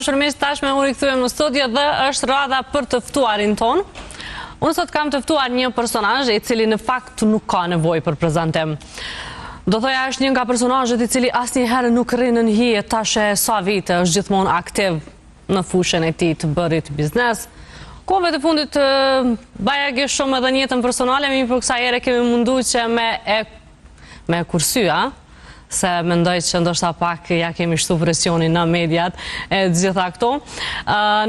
Shërmis tashme unë rikthyem në studio dhe është radha për të ftuarin ton. Unë sot kam të ftuar një personazh i cili në fakt nuk ka nevojë për prezantim. Do thoja është një nga personazhet i cili asnjëherë nuk rrin në hije, tash e sa vite është gjithmonë aktiv në fushën e tij të bërit biznes. Kohëve të fundit bajagi shumë edhe në jetën personale, por kësaj here kemi munduar që me kursya, se mendoj që ndoshta pak ja kemi shtu presionin në mediat e gjitha këto.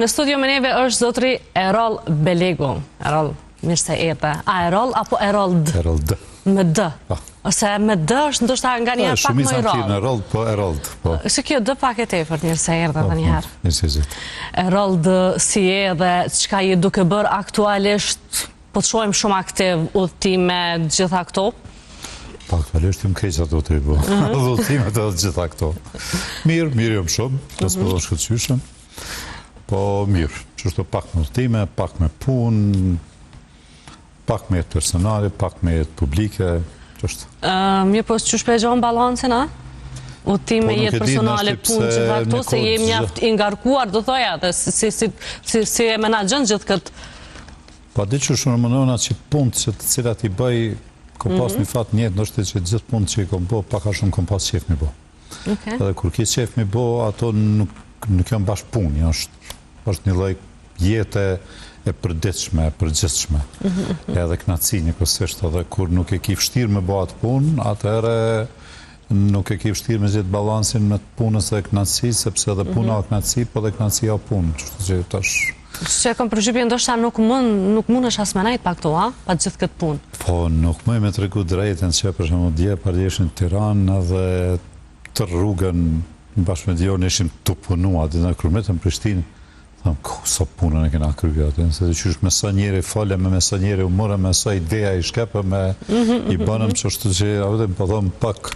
Në studio me neve është zotri Erol Belegu. Erol, mirë se erdhe. A Erol apo Erold? Erold. Me D. Ose me D është ndoshta nga një pak më i rrallë. Erold, po Erold. Se kjo D pak e tepër, mirë se erdhe edhe një herë. Mirë se zot. Erold, si je dhe çka je duke bërë aktualisht? Po të shohim shumë aktiv udhëtime gjitha këto. Aktualisht jam keq ato të ribo. Udhëtimet edhe gjitha këto. Mirë jam shumë, nësë më do shkëtësyshëm. Po mirë, qështu pak me udhëtime, pak me punë, pak me jetë personale, pak me jetë publike, qështu. Mirë, po që shpegjon balancin, a? Udhëtime, jetë personale, punë, gjitha këto, se jem mjaft ingarkuar, do thoja, dhe si e menaxhon gjithë këtë. Pa di që shumë mënona që punët që të cilat i bëj, kom pas një fat njëtë, nështë që gjithë punë që i kom bo, paka shumë kom pas qef mi bo. Edhe kur ki qef mi bo, ato nuk janë bashkë punë, është një lloj jete e përditshme, e përgjithshme. Edhe knaci një kësisht, edhe kur nuk e ki vështirë me bo atë punë, atëherë nuk e ki vështirë me gjithë balansin me punës dhe knaci, sepse edhe puna o knaci, po dhe knaci o punë, qështë që tash... Që kom përgjypje ndoshta nuk mund është asmenajt pa këto, pa gjithë këtë punë? Po, nuk mëj me të regu drejten që për shumë dje parjeshin Tiranë dhe të rrugën bashkë me Dion ishim të punua, dhe në kërmetën Prishtinë, thamë, sa punën e kena kryja, se të qysh me sa njeri fale, me sa njeri umore, me sa ideja i shkepe, i banëm që është që, avete më përdojmë pak,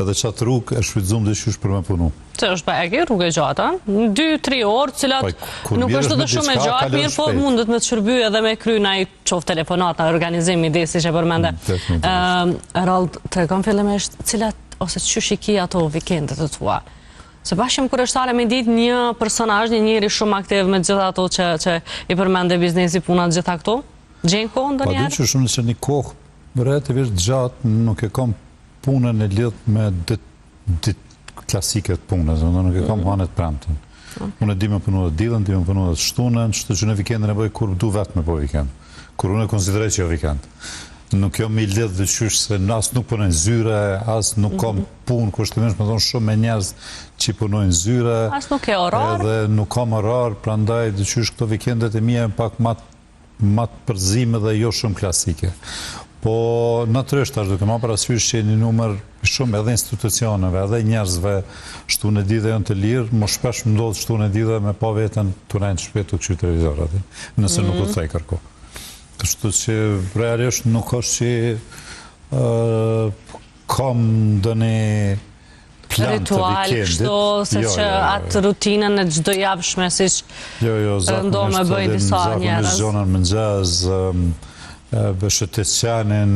edhe qatë rrugë e shvidzum dhe qysh për me punu. Se është bagi rrugë e gjata, 2-3 orë, cilat nuk është të shumë e gjatë, mirë po mundet me të shërby edhe me kry na i qoftë telefonat, na organizim ide, si që përmende. Erald, të regon fillimisht, cilat ose qysh i ki ato vikendet të tua? Se bashkëm kërështare me ditë një personazh, një njeri shumë aktiv me gjitha ato që i përmende biznesi, punat gjitha këto? Gjenë kohë ndë njerë? Pa di që shumë që një kohë relativisht gjatë nuk e kam punën e lidhë me ditë klasike të punës, nuk e kam hanet premtën. Unë e di me punu dhe dilën, di me punu dhe shtunën, që në vikendën e bëj kur du vetë me bëj vikend. Kur unë e konsiderej që jo vikend. Nuk jam i lidhë dhe qysh se asë nuk punojnë zyre, asë nuk kam punë, kushtimisht me thonë shumë me njerëz që punojnë zyre. Asë nuk e orar. Edhe nuk kam orar, prandaj dhe qysh këto vikendet e mija e pak matë përzime dhe jo shumë klasike. Po natyrështë ashtë duke ma parasysh që një numër shumë edhe institucioneve, edhe njerëzve shtu në di dhe janë të lirë, më shpesh më ndodhë shtu në di dhe me pa vetën të rejnë shpetu këqy televizorat, nëse nuk u thej kërko. Kështu që realisht nuk është që kam dëni plan të vikendit. Ritual, kështu, se që atë rutinën e gjdo javshme, si që ndo me bëjnë disa njerës. Zakonisht zonën mëngjes, shëtesqanin,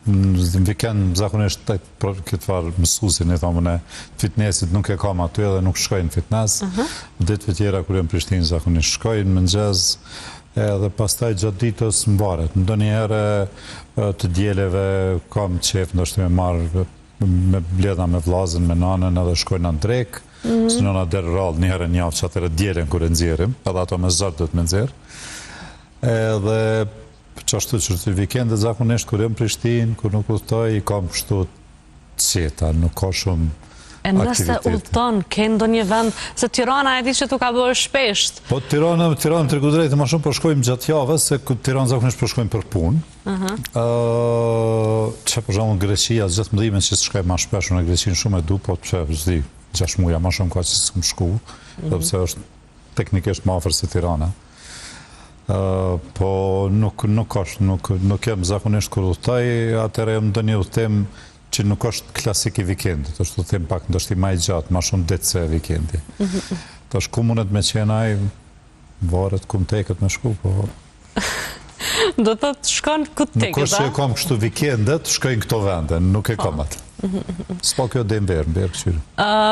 në vikend zakonisht këtë farë mësusin, e thamën e fitnessit nuk e kam aty edhe nuk shkojnë fitness. Ditëve tjera kër jam Prishtinë zakonisht shkojnë mëngjes, edhe pastaj gjatë ditës më varet. Ndo njëherë të djeleve kam qef ndoshtë me marrë me bledha me vlazën, me nanën edhe shkojnë në drek, së nëna derë rallë njëherë njavë që atërë djelen kërë nëzirim, edhe ato me zërë dhëtë me nëzirë. Edhe qashtu që të vikendet zakonisht kërë jam Prishtinë, kërë nuk udhtoj, i kam kështu qeta, nuk ka shumë e nëse udhton, ke ndo një vend, se Tirana e di që tu ka bërë shpesht. Po Tirana të regu drejtë, ma shumë përshkojmë gjatë javës, se Tirana zakonisht përshkojmë për punë. Që për shumë në Greqia, gjithë më dhime që së shkojmë ma shpesh, në Greqinë shumë e du, po që zdi 6 muja, ma shumë ka që së këmë shku, dhe pëse është teknikisht ma ofër si Tirana. Po nuk jem zakonisht kër udhtaj, atëre jem dë një udhtim që nuk është klasik i vikendit, është të them pak ndështë i maj gjatë, ma shumë ditë se vikendi. Të është ku mundet me qenaj, varet ku më teket me shku, po... Do të shkon këtë tekës, Nuk është që e kam kështu vikendet, shkojnë këto vende, nuk e kam atë. S'po kjo dhe në berë këqyre.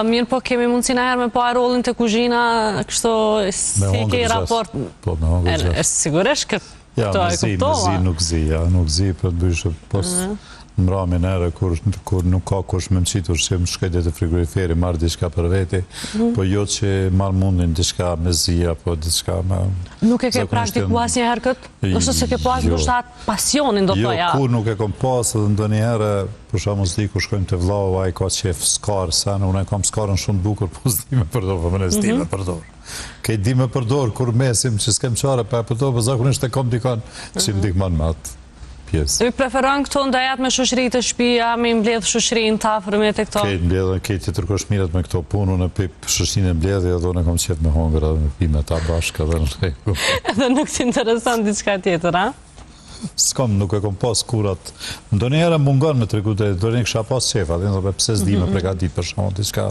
Mirë, po kemi mundësi në herë me po rolin të kuzhina, kështu si ke raport... Po, me hongër gjesë. Sigurisht këtë Ja, to e kuptova. nuk zi, për të bëshë pos në mramin ere, kur nuk ka kush me më qitur që më shkajt e të frigoriferi, marrë diçka për veti, po jo që marrë mundin diçka me zia, po diçka me... Nuk e ke praktikuar asnjëherë këtë? Ose se ke pas ndoshta pasionin, do thoja? Jo, kur nuk e kom pas, edhe ndonjëherë, për shembull s'di ku shkojmë te vllau, ai ka qef skar, sa unë kam skarën shumë bukur, po s'di me përdor, po më s'di me përdor. Ke di me përdor kur mesim që s'kem çare pa përdor, po zakonisht e kam dikon që më dikmon me atë pjesë. Mi preferon këto ndajat me shoqëri të shtëpia, me mbledh shoqërinë të afërmit e këto? Kejt i tërkosh mirët me këto punë, unë pip shoqërinë e mbledhje, edhe unë kam qef me hongër, edhe me pi me ta bashkë, edhe në rregull. Edhe nuk t'intereson diçka tjetër, a? S'kam, nuk e kom pas kurat. Ndonjëherë mungon me tregu drejt, ndonjëherë kisha pas qefa, pse s'di me pregadit për shkakun diçka.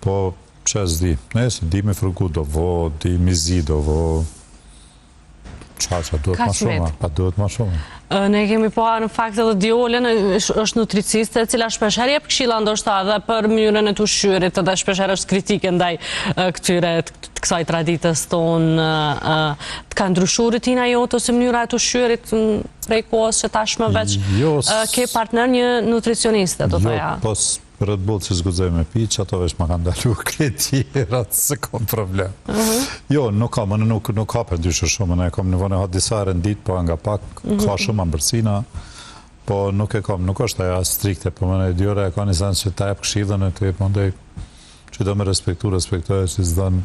Po çe s'di. Nëse di me frugu do vo, di me zi do vo. Qa duhet ma shumë, pa duhet ma shumë. Ne kemi po në fakt edhe Diolën është nutriciste, e cila shpesher jep këshilla ndoshta edhe për mënyrën e të ushqyerit, edhe shpesher është kritike ndaj këtyre kësaj traditës tonë. Të ka ndryshuar rutina jote ose mënyra e të ushqyerit prej kohës që tashmë veç ke partner një nutricioniste, do thoja? Jo, pos Red Bull që zgudzoj me pi, që ato vesh ma kanë dalu kretjera, se kom problem. Jo, nuk ka, më nuk ka për dyshë shumë, ne kom nivone ha disa rendit, po nga pak, ka shumë ambërcina, po nuk e kom, nuk është aja strikte, po më në dyre e ka një zanë që ta e për këshidhën e të e pëndoj, që do me respektoj, që zdën,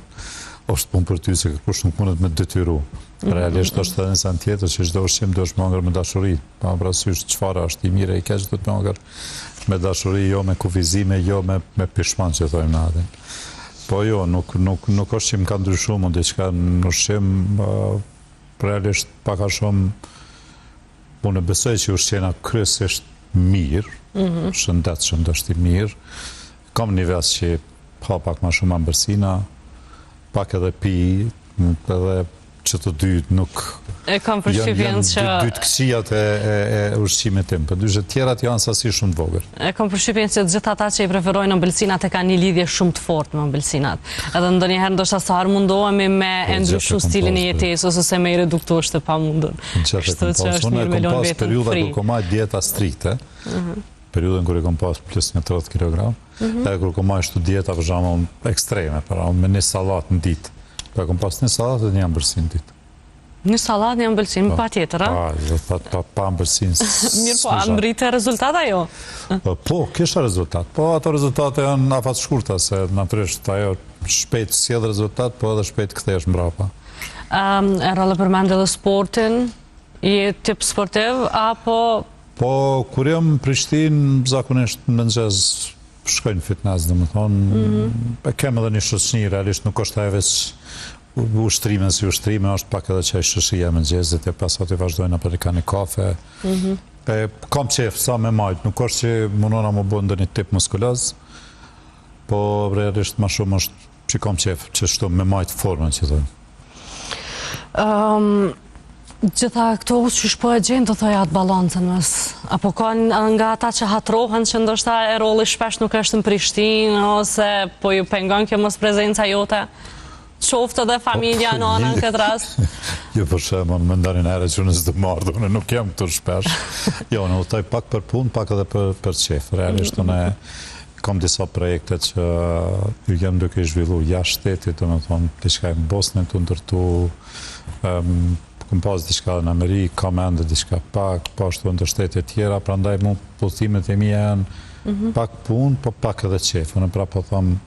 është pun për ty, se kush nuk mundet me detyru. Realisht është edhe një zanë tjetër, që çdo ushqim do është me hongër me dashuri, pa më prasysh çfarë është i mire, i keq do të me hongër me dashuri, jo me kufizime, jo me pishman që thojmë në adin. Po jo, nuk është që më ka ndryshu më diqka në ushqim, realisht paka shumë, unë e besoj që ushqena kryesisht mirë, shëndetshëm është i mirë, kam një ves që pa pak ma shumë ambërsina, pak edhe pi, edhe që të dytë nuk... E kam përshqipjen që... Dytë këqijat e ushqimit tim, për dyshë tjerat janë sasi shumë të vogër. E kam përshqipjen që gjithë ata që i preferojnë ëmbëlsinat e ka një lidhje shumë të fortë me ëmbëlsinat. Edhe ndonjëherë ndoshta sa herë mundohemi me ndryshu stilin e jetesës ose me i reduktu është e pamundur. Kështu që është mirë me lënë vetëm periuda fri. kur kom marrë dieta strikte, periudën kur i kom pas plus një 30 kg, edhe kur kom marrë shtu dieta për shembull ekstreme, me një sallatë në ditë. Pa kom pas një sallatë dhe një ëmbëlsinë në ditë. Një sallatë, një ëmbëlsinë, pa tjetër, a? Pa ëmbëlsinë. Mirë, po, a mbrite rezultata jo? Po, kishte rezultat. Po, ato rezultate janë afat shkurta, se natyrisht ajo shpejt sjell rezultat, po edhe shpejt kthehesh mbrapa. E rrallë përmend edhe sportin, je tip sportiv, apo... Po, kur jam në Prishtinë, zakonisht në mëngjes shkojnë fitness, dhe më thonë, kem edhe një shoqëni, realisht nuk është ajo veç ushtrime si ushtrime, është pak edhe qaj shëshia me gjezit, e pas aty vazhdojnë apër i ka një kafe. Kam qef, sa me majtë, nuk është që mundona më bëndë një tip muskuloz, po realisht ma shumë është që kam qef, që shtu me majtë formën që dojnë. Gjitha këto që shpo e gjenë të thoja atë balancën mes, apo ka nga ata që hatrohen që ndoshta e roli shpesh nuk është në Prishtinë, ose po ju pengon kjo mos prezenca jote? Qoftë edhe familja në anën këtë rast? Jo, për shembull, më ndarin herë që unë s'do marrë, unë nuk jam këtu shpesh. Jo, unë udhtoj pak për punë, pak edhe për qef. Realisht unë kam disa projekte që ju jam duke i zhvillu jashtë shtetit, domethënë diçka në Bosnjë të ndërtu, kam pas diçka në Amerikë, kam ende diçka pak, po ashtu ndër shtete tjera, prandaj mu udhëtimet e mia janë pak punë, po pak edhe qef. Unë pra po them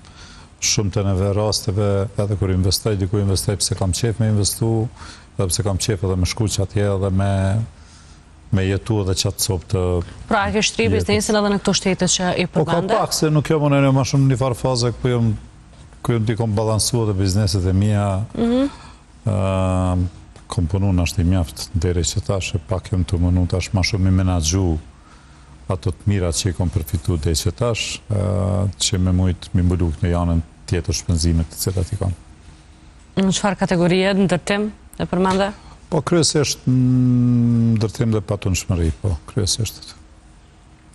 shumë të neve rasteve, edhe kur investoj, diku investoj pëse kam qef me investu, edhe pëse kam qef edhe me shku që atje edhe me jetu edhe qatë copë të... Pra, e ke shtri biznesin edhe në këto shtetet që i përmende? Po ka pak, se nuk jam unë ma shumë një farë faze ku jam t'i kom balansu edhe bizneset e mija, kom punu në ashtë i mjaft deri që tash, e pak jam të mënu tash ma shumë i menagju ato të mirat që i kom përfitu dhe që tash, që me mujtë mi mbulu në janën tjetër shpenzimet të cilat i kom. Në qëfar kategorie, në ndërtim, e përmende? Po, kryesisht në ndërtim dhe patunshmëri, po, kryesisht.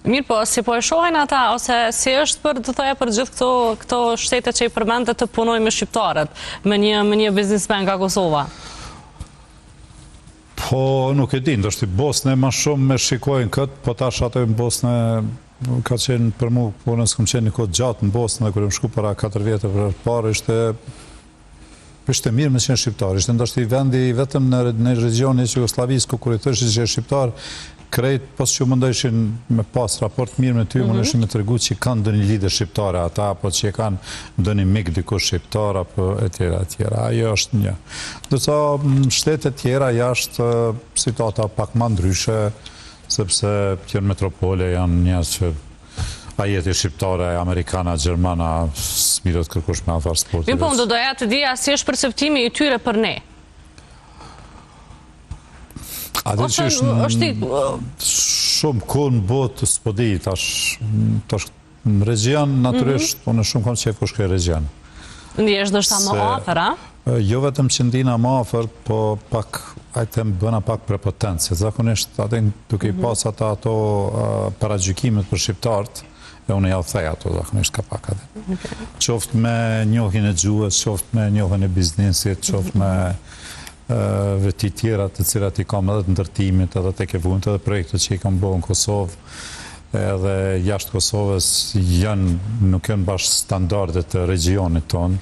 Mirë, po, si po e shohin ata, ose si është për, të thoja, për gjithë këto shtete që i përmendë të punoj me shqiptarët, me një biznismen nga Kosova? Po, nuk e din, është i Bosne ma shumë me shikojnë këtë, po tash ato në Bosne ka qenë për mu, po nësë këm qenë një kohë gjatë në Bosnë dhe kërë më shku para 4 vjetë për parë, ishte mirë me qenë shqiptar, ishte ndështë i vendi vetëm në regionin e Jugoslavisë, ku kërë i thëshë që e shqiptar, krejt, pos që mëndojshin me pas raport mirë me ty, mëndojshin me të regu që kanë ndë një lidhe shqiptare ata, apo që kanë ndë një mik dikush shqiptar, apo e tjera, ajo është një. Dërsa shtetet tjera jashtë situata pak ma ndryshe, sepse tjërë metropole janë njerëz që a jeti shqiptare, amerikana, gjermana, smirët kërkush me afar sportit. Mirë, po, do doja të dija si është perceptimi i tyre për ne. Ose është shumë kohë në botë s'podi, tash në region, naturisht, unë shumë kam qef kush ke region. Ndjesh dështë më afer, a? Jo vetëm që ndina më afer, po pak, ajtem bëna pak prepotencë. Zakonisht, atin duke i pas ato paragjykimet për shqiptartë, e unë ja u thej ato, zakonisht ka pak atin. Qoftë me njohin e gjuhës, qoftë me njohin e biznesit, qoftë me veti tjera të cilat i kam edhe të ndërtimit, edhe të kevunit, edhe projekte që i kam bëhë në Kosovë, edhe jashtë Kosovës nuk janë bashkë standardet të regionit tonë,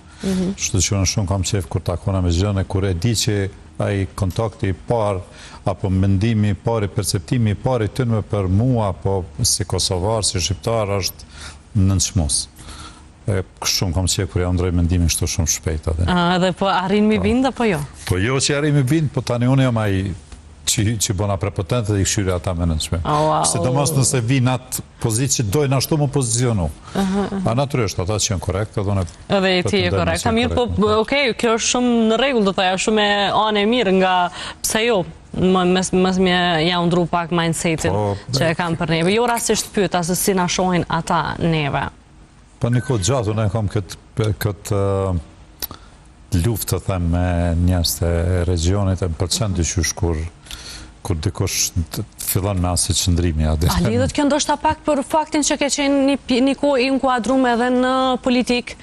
shtë që në shumë kam qef kur takona me gjëne, kur e di që ai kontakti i parë, apo mendimi i parë, perceptimi i parë i tënme për mua, apo si Kosovar, si Shqiptar, është nënçmos. Shumë kam qef kur ja ndroj mendimin kështu shumë shpejt. Edhe po arrin mi bind, apo jo? Po jo që arrin mi bind, po tani unë jam ai që bëna prepotent dhe i këshyri ata me nënçme. Sidomos nëse vinë atë pozitë që dojnë ashtu më pozicionu. A naturisht, ata që janë korekt, edhe i ti e korekt. Mirë, po, okej, kjo është shumë në regull, do të thoja, shumë e anë e mirë nga pse jo, mësë me ja undru pak mindsetin që e kam për neve. Jo rasisht pyta se si na shohin ata neve. Po një kohë gjatë, unë e kam këtë luftë të them me njerëz të regionit, e më përqen dyqysh kur dikush fillon me asë qëndrimi. A lidhët kjo ndoshta pak për faktin që ke qenë një kohë i inkuadrume edhe në politikë?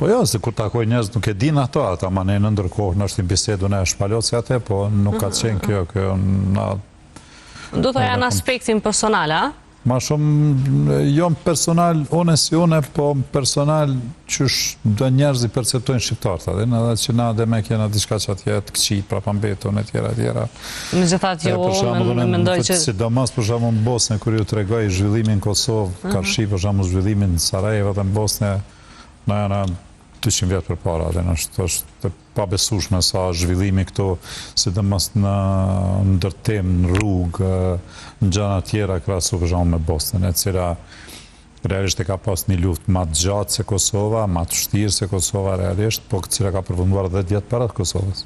Po jo, se kur takoj njerëz nuk e din ato, ata ma ne në ndërkohë në është një bisedu në shpalot si ate, po nuk ka qenë kjo në... Do të janë aspektin personal, a? Ma shumë, jo më personal, une si une, po personal qysh do njerëz i perceptojnë shqiptarët, edhe që na dhe me kjena diçka që atje të këqit, prapambeton, e tjera. Me gjithat jo, me mendoj që... Sidomos, për shamu në Bosne, kër ju të regoj zhvillimin në Kosovë, ka shi, për shamu zhvillimin në Sarajevo dhe në Bosne, na jana 200 vjetë për para, dhe është pabesueshme sa zhvillimi këto, sidomos në ndërtim, në rrugë, në gjëna tjera krasu për shamu me Bosnën, e cila realisht e ka pas një luft ma të gjatë se Kosova, ma të shtirë se Kosova realisht, po këtë cila ka përfunduar 10 vjetë parat Kosovës.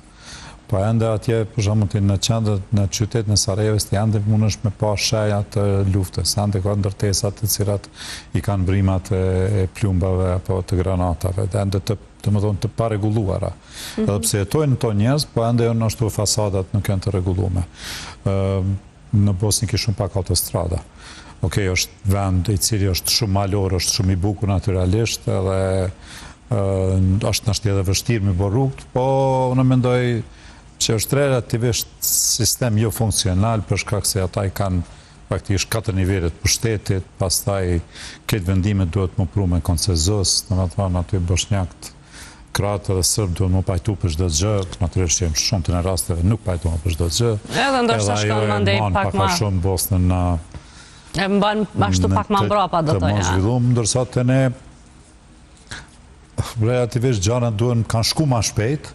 Po ende atje, për shembull, në qendër, në qytetin e Sarajevës, ende mund është me pa shenja të luftës, ende ka ndërtesat të cilat i kanë brimat e plumbave apo të granatave, ende të paregulluara. Edhe pse jetojnë to njerëz, po ende janë ashtu fasadat nuk janë të rregulluara. Në Bosnjë ke shumë pak autostrada. Okej, është vend i cili është shumë malor, është shumë i bukur natyralisht, edhe është nashti edhe vështirë me bërë rrugët, po unë mendoj që është relativisht sistem jo funksional, për shkak se ata i kanë praktikisht 4 nivelet për shtetit, pastaj këtë vendimet duhet më pru me koncezës, në më thonë aty bosnjakët, kratë dhe sërbë duhet më pajtu për çdo gjë, natyrisht që jem shumë të në rasteve nuk pajtu më për çdo gjë. Edhe ndoshta shkon më ndej pak ma. Shumë Bosnën na... E mban ashtu pak ma mbrapa, do të ja. Të mos zhvillum, ndërsa të ne relativisht gjanat kanë shku ma shpejt,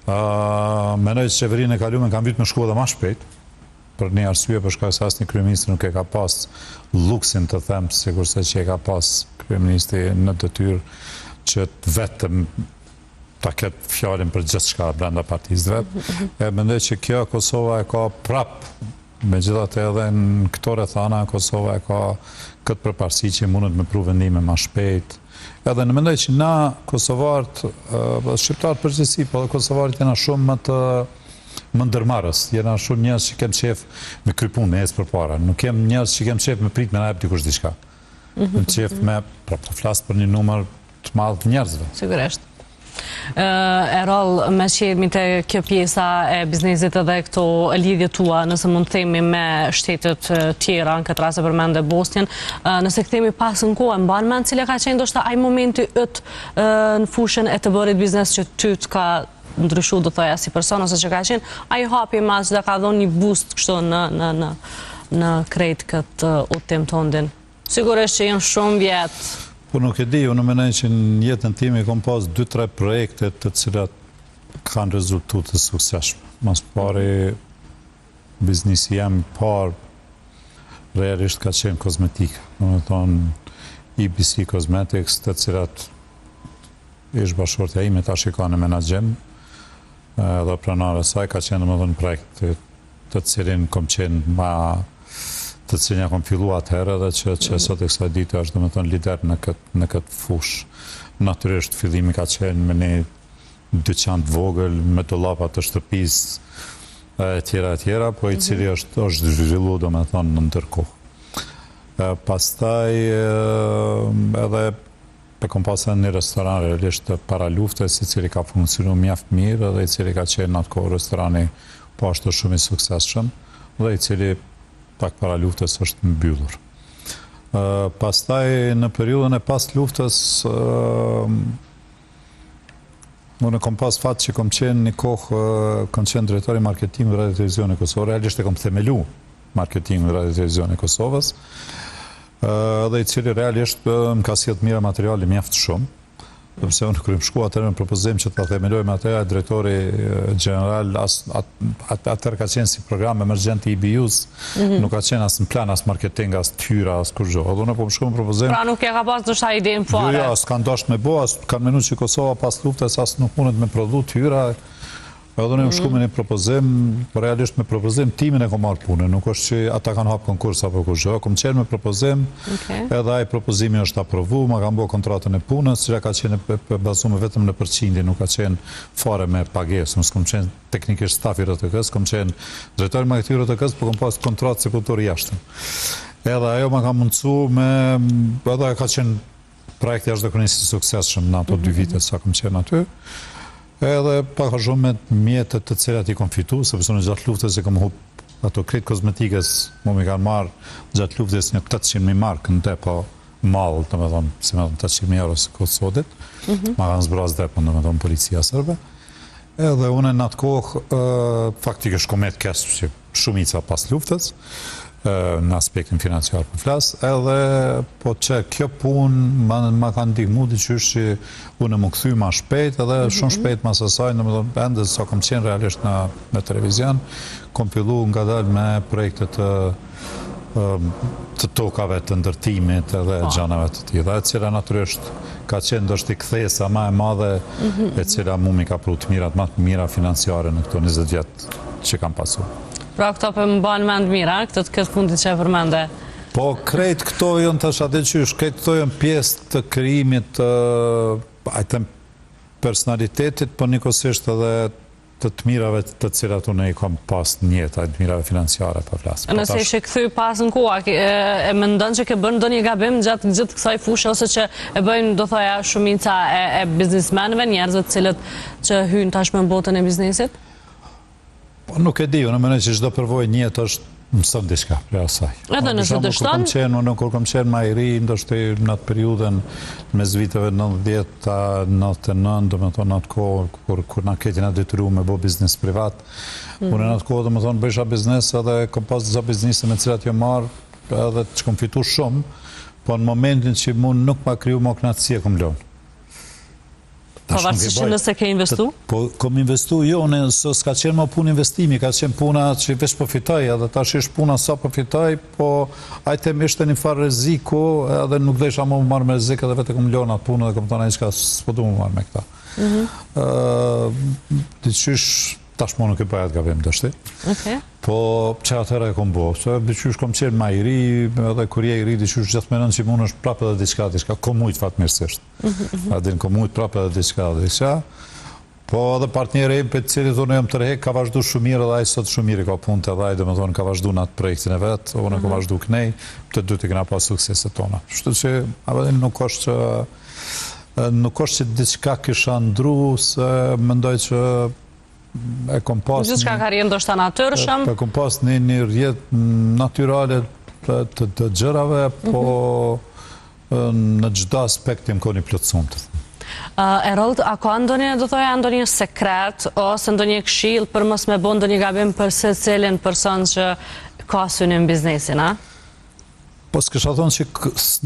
menoj që qeverinë e kalume kanë vitë me shku edhe ma shpejt, për një arsye për shkak se asnjë kryeministër nuk e ka pas luksin të them, sigurisht që e ka pas kryeministri në detyrë që vetëm ta ketë fjalën për gjithçka brenda partisë vet. E mendoj që kjo Kosova e ka prap, megjithatë edhe në këto rrethana Kosova e ka këtë përparësi që mundet me pru vendime ma shpejt. Edhe në mendoj që na Kosovarët, shqiptarët përgjithësi, po dhe Kosovarët jena shumë më të më ndërmarrës. Jena shumë njerëz që kem qef me kry punë, me ecë përpara. Nuk kem njerëz që kem qef me prit me na jep dikush diçka. Kem qef me, po flas për një numër të madh të njerëzve. Sigurisht. Erol, me qemi të kjo pjesa e biznesit edhe këto lidhje tua, nëse mund të themi me shtetet tjera, në këtë rast e përmende Bosnjën, nëse këthemi pas në kohë, mban mend cile ka qenë ndoshta ai momenti në fushën e të bërit biznes që ty të ka ndryshu, do thoja, si person, ose që ka qenë ai hapi mas që ka dhënë një boost kështu në krejt këtë udhtim tondin. Sigurisht që janë shumë vjet. Po nuk e di, unë mendoj që në jetën time kom pas 2-3 projekte të cilat kanë rezultu të suksesshme. Mas pari biznisi jam par realisht ka qenë kozmetika. Do të thonë EBC Cosmetics, të cilat ish bashkëshortja ime tash e ka në menaxhem, dhe pronare saj ka qenë domethënë projekt të cilin kom qenë të cilin ja kom fillu atëherë dhe që sot e kësaj dite është domethënë lider në këtë fushë. Natyrisht fillimi ka qenë me një dyqan të vogël, me dollapa të shtëpisë e tjera, po i cili është zhvillu domethënë në ndërkohë. Pastaj edhe pe kom pasur një restoran realisht para luftës, i cili ka funksionu mjaft mirë dhe i cili ka qenë në atë kohë restorani po ashtu shumë i suksesshëm dhe i cili pak para luftës është mbyllur. Pastaj në periudhën e pas luftës unë kom pas fat që kom qenë një kohë kom qenë drejtori marketing në Radio Televizion e Kosovës, realisht e kom themelu marketing në Radio Televizion e Kosovës, dhe i cili realisht më ka sjellë mira materiale mjaft shumë. Përse unë kërëm shku atërë në propozim që të themelojme atëra, drejtori general atër ka qenë si program emergjent i IBU-s, nuk ka qenë as në plan, as marketing, as tyra, as kur gjo. Edhe unë po më shku në propozim. Pra nuk e ka pas dështa ide në fare? Jo, s'kan dasht me bo, kanë menu që Kosova pas luftës, as nuk mundet me prodhu tyra. Edhe unë më shku me një propozim, realisht me propozim timin e kom marrë punë, nuk është që ata kanë hapë konkurs apo kur gjo. Kom qenë me propozim, edhe ai propozimi është aprovu, ma kanë bo kontratën e punës, që ka qenë bazuar vetëm në përqindje, nuk ka qenë fare me pagesë. Unë s'kom qenë teknikisht staf i RTK-s, kom qenë drejtori marketing i RTK-s, po kom pas kontratë si kultur jashtëm. Edhe ajo ma ka mundësu me, edhe ka qenë projekt jashtëzakonisht i suksesshëm në ato 2 vite sa kom qenë aty. Edhe pak a shumë me mjetët të cilat i kom fitu, sepse në gjatë luftës e kom hup ato kretë kozmetikës, mu mi kanë marrë gjatë luftës një 800.000 markë në depo malë, të me thonë, si me thonë 800.000 euro së kodë sotit, ma kanë zbraz depo në me thonë policia sërbe. Edhe une në atë kohë, faktikisht komet kesë që shumica pas luftës, në aspektin financiar për flas, edhe po që kjo punë ma kanë ndihmu diqysh që unë më këthy ma shpejt, edhe shumë shpejt ma sësaj, në më thonë bende, sa kom qenë realisht në televizion, kom fillu nga dalë me projekte të tokave të ndërtimit edhe gjanave të tjera, e cila natyrisht ka qenë dështë i kthesa ma e madhe, e cila mu mi ka pru të mirat, ma të mira financiare në këto 20 vjetë që kam pasu. Pra këto për më banë mend mira, këtë fundit që e përmende? Po, krejt këto jënë të shatë qysh, krejt këto jënë pjesë të krijimit të personalitetit, po njëkosisht edhe të mirave të cilat unë i kom pas njëta, të mirave financiare pa flasë. Nëse ishe këthy pas në koha, e më ndonë që ke bërë ndonjë gabim gjatë gjithë kësaj fushë, ose që e bëjnë, do thoja, shumica e biznismenve, njerëzve të cilët që hynë tashme në botën e biznesit? Nuk e di, unë mendoj që çdo përvojë në jetë është mëson diçka prej asaj. Edhe nëse dështon. Kur kam qenë më i ri, ndoshta në atë periudhën mes viteve 90 a 99, domethënë atë kohë kur na ketin atë detyruar me bë biznes privat. Unë në atë kohë domethënë bëjsha biznes edhe kam pas disa biznese me të cilat jam marr, edhe që kam fituar shumë, po në momentin që mund nuk ma kriju më kënaqësi e kam lënë. Pavarësisht nëse ke investu? Po, kom investu, jo, s'ka qenë më punë investimi, ka qenë puna që veç përfitoj, edhe tash është puna sa përfitoj, po ajtem ishte një farë reziku, edhe nuk desha më marrë me rezik, edhe vete kom lënë atë punë, edhe kom thonë që s'po du më marrë me këta. Diqysh, tashmo nuk e bëjat gabim dështi. Po, që atëra e kom bo, se diqysh kom qenë ma i ri, edhe kur je i ri, diqysh gjithë menën që mund është prapë edhe diçka, kom mujtë fatë mirësisht. Adin, kom mujtë prapë edhe diçka. Po edhe partneri im për të cilit unë jam tërhek ka vazhdu shumë mirë edhe ai sot shumë mirë ka punë të edhe ai domethënë ka vazhdu në atë projektin e vet, unë kam vazhdu kënej, të dy të kena pas sukseset tona. Kështu që nuk është që diçka kisha ndru se mendoj që e kom pas diçka ka rjetë ndoshta natyrshëm. E kom pas një rjetë natyrale të gjërave, po në çdo aspekt jam koni plotësuar të them. Erold, a ka ndonjë sekret ose ndonjë këshill për mos me bën ndonjë gabim për secilin person që ka synim biznesin, a? Po s'kisha thonë që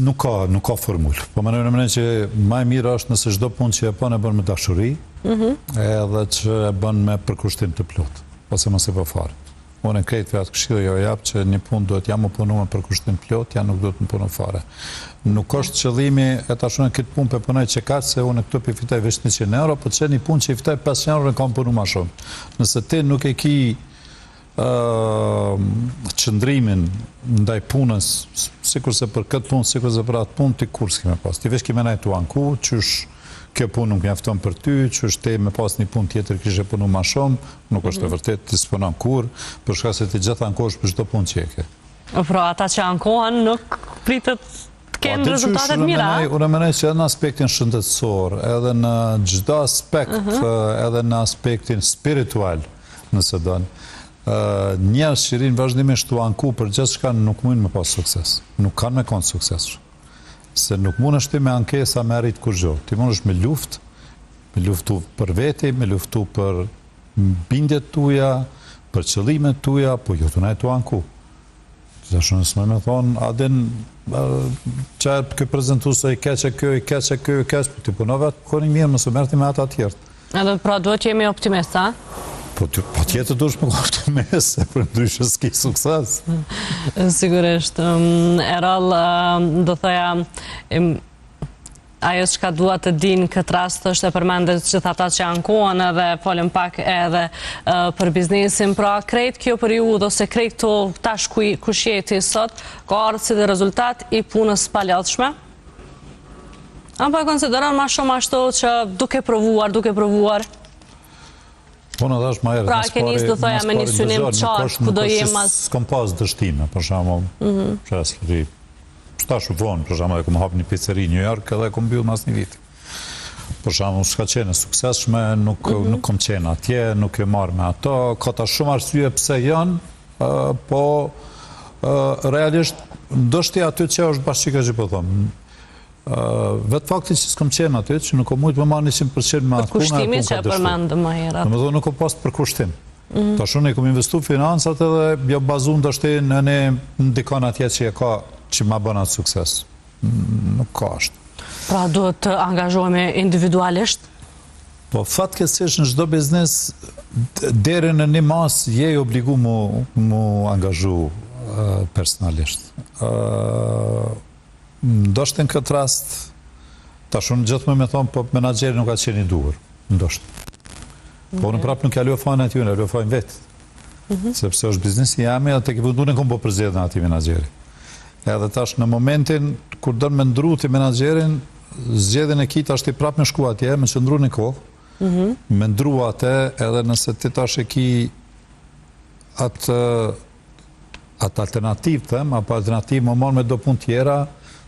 nuk ka formulë. Po mendoj që më e mirë është nëse çdo punë që e bën me dashuri, edhe që e bën me përkushtim të plot, ose mos e bë fare. Unë në krejt vetë këshillë jo jap që një punë duhet ja më punu me përkushtim plot, ja nuk duhet më punu fare. Nuk është qëllimi e tashune këtë punë për punoj që katë se unë këtu për fitoj veç 100 euro, po që një punë që i fitoj 500 euro në kam punu ma shumë. Nëse ti nuk e ki qëndrimin ndaj punës, sikurse për këtë punë, sikurse për atë punë, ti kur s'ki me pas. Ti veç ki me najtu anku, qysh kjo punë nuk mjafton për ty, që është te me pas një punë tjetër kishe punu ma shumë, nuk është e vërtet, ti s'punon kur, për shka se ti gjitha ankosh për çdo punë që e ke. Pra, ata që ankohen nuk pritet të kenë rezultatet mira? Unë menoj që edhe në aspektin shëndetësor, edhe në çdo aspekt, edhe në aspektin spiritual, nëse donë, njerëz që rinë vazhdimisht të anku për gjithë shka nuk mundin me pas sukses. Nuk kanë me konë sukses. Se nuk mund është ti me ankesa me arrit kur gjo. Ti mund është me luftu për veti, me luftu për bindjet tuja, për qëllimet tuja, po jo të najtu anku. Të shumë nësme me thonë, adin që këtë prezentu se i keqe kjo, po ti punove atë koni mirë, mësë mërti me ata tjertë. Edhe pra duhet jemi optimist, a? Po tjetë dush me optimist, se për ndryshë s'ki sukses. Sigurisht. Erol, do thoja, ajo që ka dua të din këtë rast është e përmendet që ata që ankohen edhe folim pak edhe për biznesin, pra krejt kjo periudhë ose krejt këto tash kush jeti sot, ka ardhur si dhe rezultat i punës paljallshme? Apo e konsideron ma shumë ashtu që duke provuar? Unë edhe është ma erë, pra, keni do thoja me një synim qartë, ku do jem as... S'kom pas dështime, për shamo, që shtashu vonë, për shamo, e kom hap një pizzeri New York, edhe e kom bjull mas një vit. Për shamo, s'ka qene sukseshme, nuk kom qene atje, nuk e marrë me ato, ka ta shumë arsye pse janë, po realisht, ndështi aty që është bashkika që po thomë. Vetë fakti që s'kom qenë aty, që nuk o mujtë me marrë 100% me atë punë, Përkushtimi që e përmendë më herët. Në më thonë nuk o pas përkushtim. Ta shumë ne kom investu finansat edhe jo bazu ndështi në ndikon atje që e ka që ma bën atë sukses. Nuk ka është. Pra duhet të angazhohemi individualisht? Po fatkeqësisht në çdo biznes deri në një mas je i obligu mu angazhu personalisht. Ndoshtë në këtë rast, tash unë gjithë me thonë, po menageri nuk ka qenë i duhur, ndoshtë. Po unë prapë nuk kalua fajnë aty, unë kalua fajnë vetë. Sepse është biznesi jami, dhe të këpëndu në kom po përzjedhë në ati menageri. Edhe tash në momentin, kur dërë me ndru të menagerin, zgjedhin e kitë ashtë i prapë me shku atje, me qëndru një kohë, me ndru atë, edhe nëse ti tash e ki atë alternativë, them, apo alternativë më marrë me do punë tjera,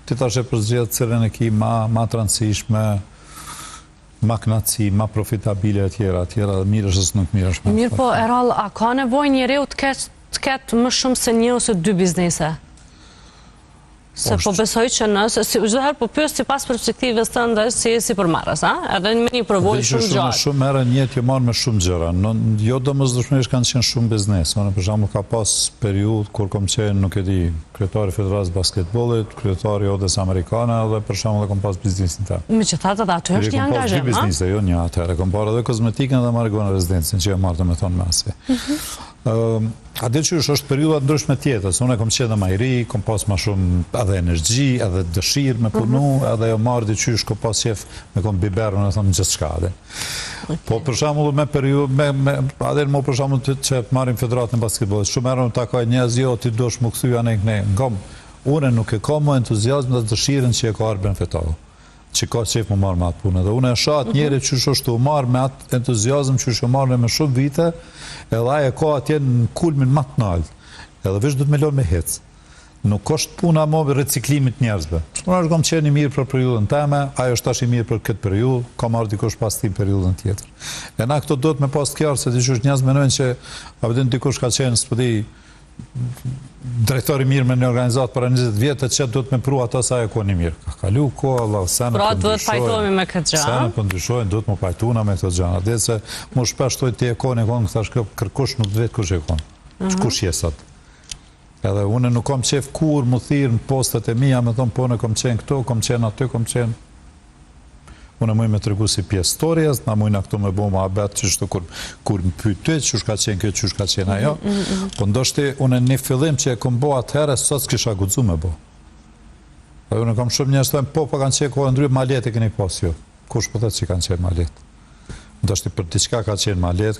ti tash e përzgjedh cilën e ki ma transish, ma knaci, ma profitabile tjera, dhe mirësh ose nuk mirësh. Mirë po, Erol, a ka nevojë njeriu të ketë më shumë se një ose dy biznese? Se po besoj që nëse, çdo herë po pyes sipas perspektivës tënde si përmarrës, a? Edhe me një provojë shumë gjatë. Shumë herë një jetë marrë me shumë gjëra. Jo domosdoshmërisht kanë qenë shumë biznes. Unë për shembull ka pas periudhë kur kam qenë, nuk e di, kryetari i Federatës Basketbollit, kryetari i Odës Amerikane, dhe për shembull kam pas biznesin tim. Megjithatë aty është një angazhim, a? Kam pas dy biznese, jo një atëherë. Kam parë edhe kozmetikën dhe marihuana rezidencën që e marrë me thonë mase. A dhe që është periuda ndryshme tjetër, se unë e kom qenë dhe ma i ri, kom pas ma shumë edhe energji, edhe dëshirë me punu, edhe jo marrë dhe që është ko pas qef me kom biberë, në thonë gjithë shka adhe. Po për shamull me periudë, adhe më për shamull që marrim Federatën e Basketbollit, shumë erë në takoj njëz, jo, ti dosh më këthuja ne këne, unë nuk e kom më entuziazm dhe dëshirën që e ka arbën fetohë. që ka qef më marrë me atë punë. Dhe unë e shatë njeri që është të marrë me atë entuziazm që është marrë me shumë vite, edhe aje ka atje në kulmin më të naltë. Edhe vesh du të me lonë me hecë. Nuk është puna më reciklimit njerëzve. Unë është kom qenë i mirë për periudën teme, ajo është tash i mirë për këtë periudë, ka marrë dikush pas tim periudën tjetër. E na këto do të me pas të kjarë, se dikush njerëz menojnë që a vedin dikush ka qenë, s'pëdi, drejtori mirë me një organizatë para 20 vjetë, që do të me pru ato sa e ko një mirë. Ka kalu ko, Allah, sene pra do të pajtojme me këtë gjë. Sene pëndryshojnë, do të më pajtuna me këtë gjë. Dhe se mu shpeshtoj të e konë, këtash kërkush nuk vetë kush e konë. Kush jesat. Edhe unë nuk kom qef kur më thirë në postet e mija, me thonë, po në kom qenë këto, kom qenë aty, kom qenë. Unë mujë me të regu si pjesë storjes, na mujë në këto me bo ma abet që shtu kur më pytë, që shka qenë kjo, që shka qenë ajo. Po ndoshti, unë një fillim që e kom bo atëherë, sot s'kisha gudzu me bo. Dhe unë kom shumë njështë thëmë, po kanë qenë kohë ndryë malet e keni pas jo. Kush po thëtë që kanë qenë malet? Ndoshti për diçka ka qenë malet,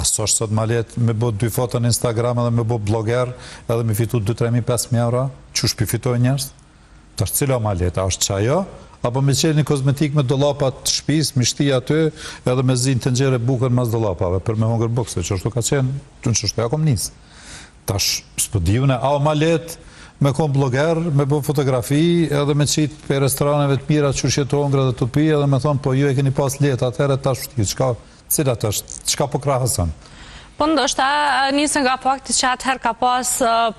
sot sot malet me bo 2 foto në Instagram edhe me bo blogger, edhe me fitu 2-3.000-5.000 euro, që shpifitoj njërës? Ta është cila malet, a është qajo? Apo me qenë një kozmetik me dolapat shpis, me shti aty, edhe me zinë të nxere bukën mas dolapave, për me hongër bukse, që është ka qenë, që është ja kom njësë. Ta është spëdijune, a o malet, me kom blogger, me bo fotografi, edhe me qitë për restoraneve të mira që shjetë hongre dhe të pi, edhe me thonë, po ju e keni pas letë, atëherë ta shtu, cilat është, qka po krahësën? Po ndoshta nisën nga fakti që atëherë ka pas,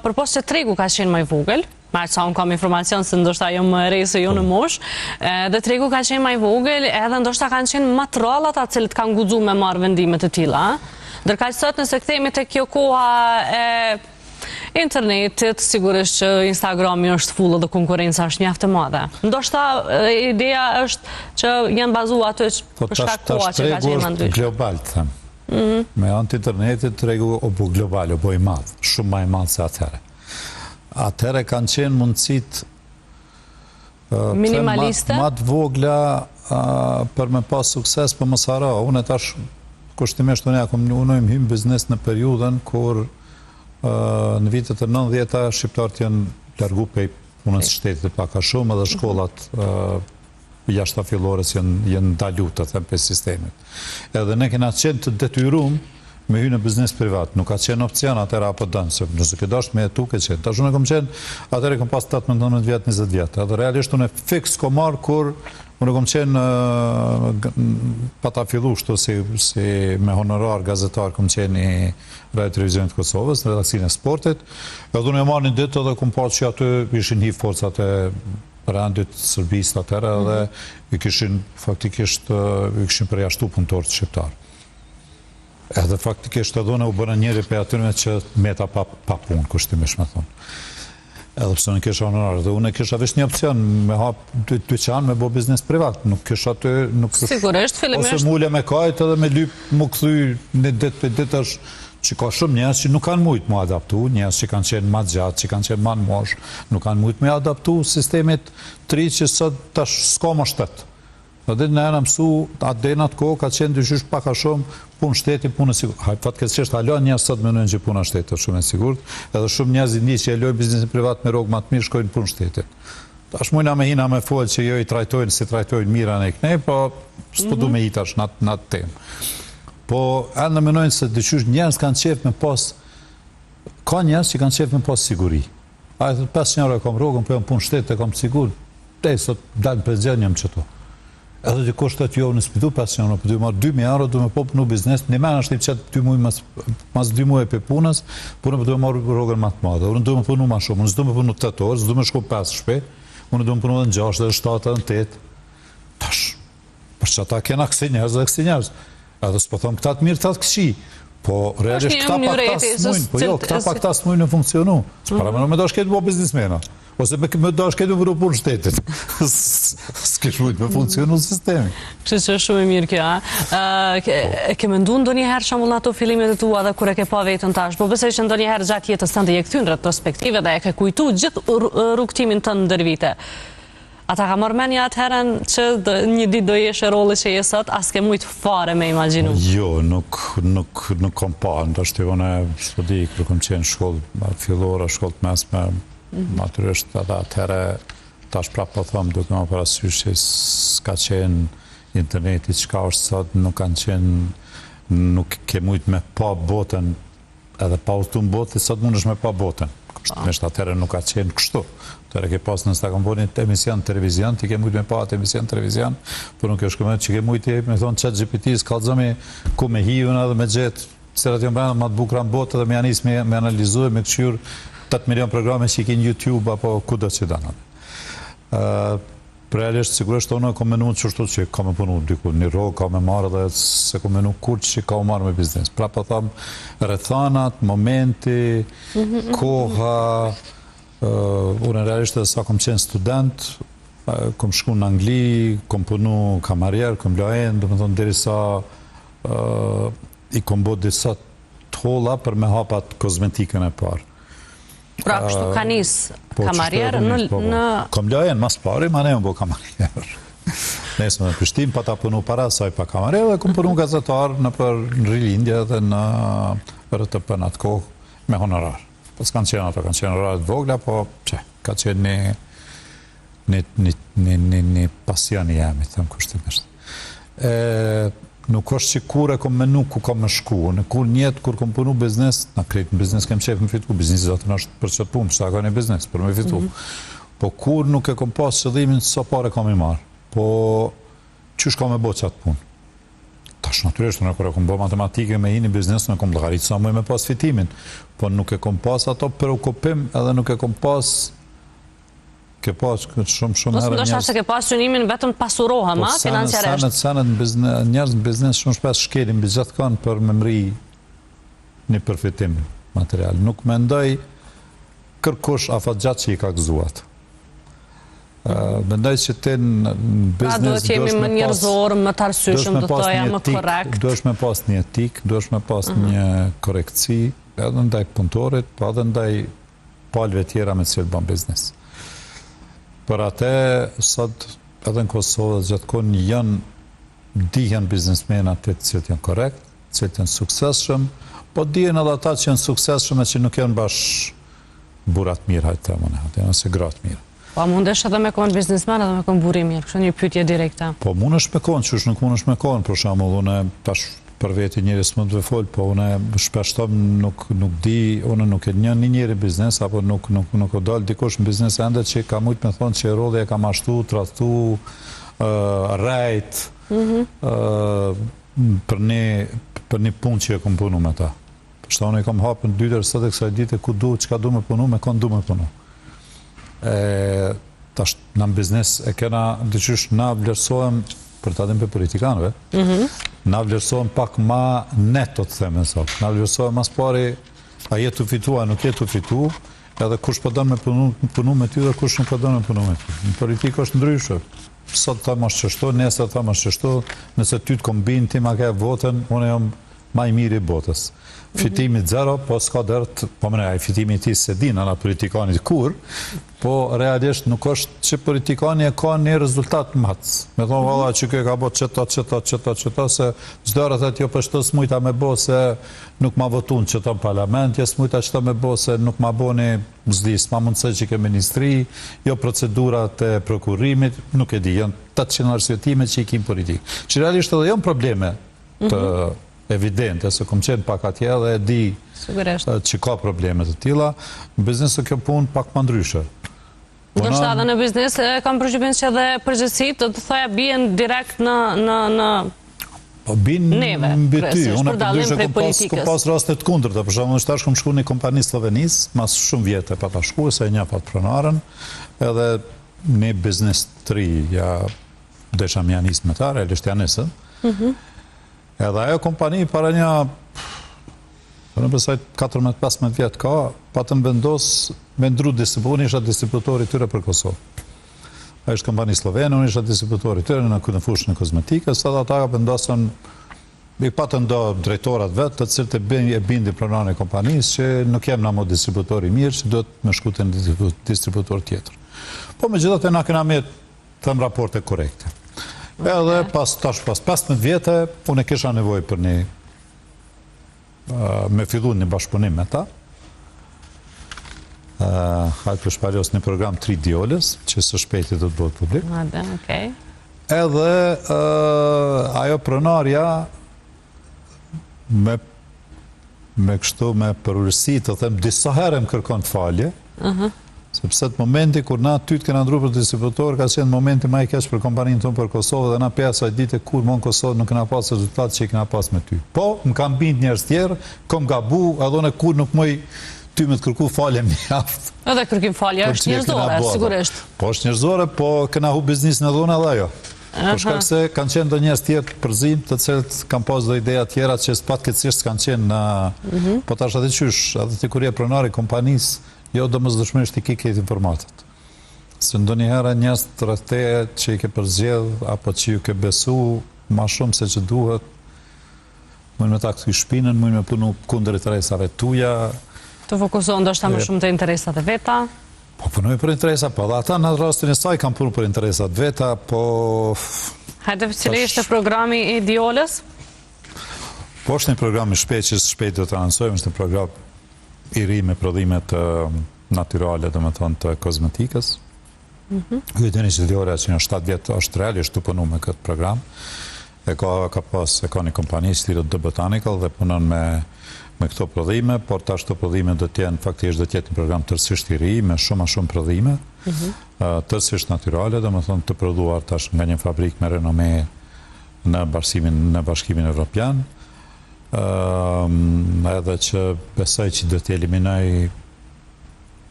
për posë që tregu ka qenë më i vogël, ma që sa unë kam informacion se ndoshta jo më rej se jo në mosh, dhe tregu ka qenë më i vogël, edhe ndoshta kanë qenë matrallat atë cilët kanë guxu me marrë vendimet e tilla. Ndërkaq sot nëse kthehemi te kjo koha e internetit, sigurisht që Instagrami është full dhe konkurenca është mjaft e madhe. Ndoshta ideja është që janë bazuar aty për shkak koha që ka qenë më ndryshe. Global, të them. Me anë të internetit tregu o bu global, o bu i madh, shumë më i madh se atëherë. Atëherë kanë qenë mundësit minimaliste, ma të vogla për me pas sukses për mos haro. Unë tash kushtimisht unë im hym biznes në periudhën kur në vitet e 90-ta shqiptarët janë largu pej punës shtetit pak a shumë edhe shkollat jashta fillores janë dalu të them për sistemit. Edhe ne kena qenë të detyrum me hy në biznes privat. Nuk ka qenë opcion atëra apo dënë, se nëse ke dash me jetu ke qenë. Tash unë e kom qenë, atëre kom pas 18 vjetë, 20 vjetë. Edhe realisht unë e fix ko marë kur unë e kom qenë pa ta fillu shto si me honorar gazetar kom qenë i Radio Televizionit Kosovës, në redaksinë e sportit. Edhe unë e marë një ditë edhe kom pas që aty ishin hi forcat e randit sërbisë atëre edhe i kishin faktikisht i kishin përjashtu punëtorët shqiptarë. Edhe faktikisht edhe unë u bëna njëri për atyre që meta pa punë, kushtimisht me thonë. Edhe pëse në kisha honorar, dhe unë kisha vesh një opcion me hapë dyqan me bo biznes privat, nuk kisha aty, sigurisht, fillimisht, ose mule me kajt edhe me lyp mu këthy një dit për dit është që ka shumë njës që nuk kanë mujtë mu adaptu, njës që kanë qenë ma gjatë, që kanë qenë ma në mosh, nuk kanë mujtë me adaptu sistemit të ri që sot tash s'ka më shtetë. Dhe në e në mësu, atë denat kohë ka qenë dyshysh paka shumë punë shteti, punë e sigurt. Fatkeqësisht halon njerëz sot mendojnë që puna shteti është shumë e sigurt, edhe shumë njerëz i që e lojnë biznesin privat me rrogë më të mirë shkojnë punë shteti. Tash mujna me hina me folë që jo i trajtojnë si trajtojnë mira në kënej, po s'po du me i tash në atë temë. Po edhe në menojnë se dyshysh njerëz kanë qef me pas, ka njerëz që kanë qef me pas siguri. A e thët 5 njerë e kom rrogën, po jam punë shteti, e kom sigur, sot dalë për zgjenjëm qëto. Edhe që kushtet jo në spitu pasion, për du marrë 2.000 euro, du me popë në biznes, një menë është një qëtë 2 muaj mas 2 muaj për punës, punë për du me marrë rogën matë madhe. Unë du me punu ma shumë, unë s'du me punu 8 orë, s'du me shku 5 shpe, unë du me punu dhe në 6, dhe 7, dhe në 8. Tash, për që ata kena kësi njerëz dhe kësi njerëz. Edhe s'po thonë këta të mirë, këta të këqi. Po, realisht këta pak ta s'mujnë, po jo, këta pak ta s'mujnë në funksionu. Para me do shketë bo biznismena. Ose me do shketë më punë shtetit. S'kesh mujtë me funksionu në sistemi. Kështë që është shumë e mirë kjo, e ke mendu ndonjëherë shembull ato fillimet e tua dhe kur e ke pa vetën tash, po besoj që ndonjëherë gjatë jetës tënde je kthyer në retrospektive dhe e ke kujtu gjithë rrugtimin tënd ndër vite. Ata ka marrë menja atëherën që një ditë do jeshe rolli që je sot, as ke mujtë fare me imaginu? Jo, nuk kom pa, ndashtë une, s'po di, kërë kom qenë shkollë fillore, shkollë të mesme, naturisht edhe atëherë tash prapë po thëmë, duke më parasysh që s'ka qenë interneti, çka është sot, nuk kanë qenë, nuk ke mujtë me pa botën, edhe pa udhëtu në botë, sot mund është me pa botën. Me shtatere nuk ka qenë kështu. Tëre ke pas nësë ta kom boni emision televizion, ti ke mujtë me pa atë emision televizion, por nuk e shkëmët që ke mujtë me thonë qëtë GPT-s, kalëzëmi ku me hivën edhe me gjetë, cilat jom brenda ma të bukra në botë, dhe me janis me analizu e me këshyur 8 milion programe që i ki në YouTube, apo ku do që danat. Realisht, sigurisht, tonë kom menu qështu që ka me punu diku, një rogë ka me marrë dhe se kom menu kur që ka me marrë me biznes. Pra po thamë, rrethanat, momenti, koha, unë realisht edhe sa kom qenë student, kom shku në Angli, kom punu kamarjer, kom lajen, dhe me thonë, deri sa i kom bo disa t'holla për me hapat kozmetikën e parë. Pra, kështu ka nisë kamarjerë në... Kom lajen, mas pari, ma ne më bo kamarjerë. Nesë me në Prishtinë, pa ta punu para saj pa kamarjerë, dhe kom punu gazetarë në për rilindje dhe në RTP në atë kohë me honorar. Po s'kanë qenë ato, kanë qenë honoraret vogla, po që, ka qenë një pasion i jemi, thëmë kushtimisht. Nuk është që kur e kom menu ku kom me shku, në kur njetë, kur kom punu biznes, në kretë në biznes kem qef me fitu, biznis zatë në është për qëtë punë, qëta ka një biznes, për me fitu. Po kur nuk e kom pas qëllimin, sa pare kom i marë, po qysh ka me bo qatë punë. Tash natyrisht, në kur e kom bo matematike me i një biznes, në kom lëgarit sa muj me pas fitimin, po nuk e kom pas ato preokupim, edhe nuk e kom pas ke pas shumë herë njerëz. Ndoshta se ke pas synimin vetëm pasurohem, financiarisht. Senet njerëz në biznes shumë shpesh shkelin mbi gjithë kanë për me mri një përfitim material. Nuk mendoj kërkush afatgjatë që i ka gëzuat. Mendoj që ti në biznes duhet që jemi më njerëzor, më të arsyeshëm, do thoja më korrekt. Duhesh me pas një etik, duhesh me pas një korektësi, edhe ndaj punëtorit, po edhe ndaj palëve tjera me cilë bën biznes. Për atë, sot edhe në Kosovë dhe gjatë kohë janë dihen biznesmenat të cilët janë korekt, cilët janë suksesshëm, po dihen edhe ata që janë suksesshëm e që nuk janë bash burat mirë, hajtë të mëne, janë se gratë mirë. Po mundesh edhe me konë biznesmen edhe me konë buri mirë, kështë një pyetje direkte. Po mundesh me konë, qësh nuk mundesh me konë, për shembull, unë tash për veti njëris mund të folë, po unë shpeshtom nuk di, unë nuk e njëri biznes, apo nuk o dalë dikush në biznes ende që ka mujtë me thonë që rodhe e ka mashtu, tradhtu, rajt, për një punë që e kom punu me ta. Përshta unë e kom hapë në dytër sot e kësaj dite ku du, që ka du me punu, me konë du me punu. Tash në biznes e kena, dyqysh na vlerësohem, për të adem për politikanëve, na vlerësohem pak ma neto të theme sot. Na vlerësohem mas pari, a jetu fitu, a nuk jetu fitu, edhe kush përdojnë me punu me ty dhe kush nuk përdojnë me punu me ty. Në politikë është ndryshë. Sot të më shqështu, nesër të më shqështu, nëse ty të kombin, ti ma ke votën, unë jam ma i miri i botës. Fitimi 0, po s'ka dërt, po mëne, a i fitimi ti se din, ana politikanit kur, po realisht nuk është që politikani e ka një rezultat matës. Me thonë, valla, që kjo ka bo qëta, se zdarët e tjo pështës mujta me bo se nuk ma votun qëta në parlament, jes mujta qëta me bo se nuk ma bo një mzdis, ma mundëse që ke ministri, jo procedurat e prokurimit, nuk e di, janë 800 arsjetime që i kim politikë. Që realisht edhe janë probleme të evidente, se kom qenë pak atje dhe e di që ka problemet të tila, në biznes e kjo punë pak më ndryshe. Do shta dhe në biznes, kam përgjybin që dhe përgjësit, të thoja bien direkt në neve, kresë, shpërdalim prej politikës. Kom pas rastet kundër, të përshamë në shtash kom shku një kompani slovenis, mas shumë vjetë e pa ta shku, se një pat pronarën, edhe një biznes të ri, ja desha më janis me ta, realisht janisën, edhe ajo kompani para një, në pësajt 14-15 vjetë ka, pa të në vendos me ndru distributor, unë isha distributori tyre për Kosovë. A ishtë kompani slovene, unë isha distributori tyre në fushën e kozmetikës, sada ata vendosën, i pa të ndo drejtorat vetë, të cilët e bindi pronarën e kompanisë, që nuk jem në mo distributori mirë, që do të me shkute në distributor tjetër. Po me gjithat e na këna me thëmë raporte korekte. Edhe pas 15 vjetë, unë e kisha nevoj për me fillu një bashkëpunim me ta. hajtë për shpallos një program 3 Dioles, që së shpejti do të bëhet publik. Edhe ajo pronarja me kështu me përurësi të them disa herë më kërkon falje, sepse të momenti kur na ty të kena ndru për distributor, ka qenë momenti ma i keq për kompaninë tonë për Kosovë, dhe na pesa e dite kur mon Kosovë nuk kena pas rezultat që i kena pas me ty. Po, më kam bind njerës tjerë, kom gabu, adhone kur nuk moj ty me të kërku falje mjaft. Edhe kërkim falje është njerëzore, sigurisht. Po është njerëzore, po kena hu biznis në dhona dhe jo. Për shkak se kanë qenë do njerëz tjerë të përzim, të cilët kanë pas do ideja tjera që patkeqësisht kanë qenë në... Po tash edhe qysh, edhe ti kur je pronari kompanisë, jo domosdoshmërisht i ki këtë informatat. Se ndonjëherë njerëz të rrethteje që i ke përzgjedh, apo që ju ke besu ma shumë se që duhet, mund me ta këthy shpinën, mund me punu kundër interesave tuja. Të fokusohen ndoshta më shumë të interesat e veta? Po punoj për interesa, po dhe ata në rastin e saj kam punu për interesat veta, po... Hajde, cili ishte programi i Dioles? Po është një program i shpejt që shpejt do të lansojmë, është një program i ri me prodhimet natyrale, dhe me thonë të kozmetikës. Këtë një qëllore që në 7 vjetë është realisht të punu me këtë program. E ka një kompani që tirët The Botanical dhe punon me këto prodhime, por tash të prodhime do t'jenë, faktikisht do t'jetë një program tërësisht i ri, me shumë prodhime, tërësisht natyrale, dhe me thonë të prodhuar tash nga një fabrik me renome në Bashkimin Evropian, edhe që besoj që do t'eliminoj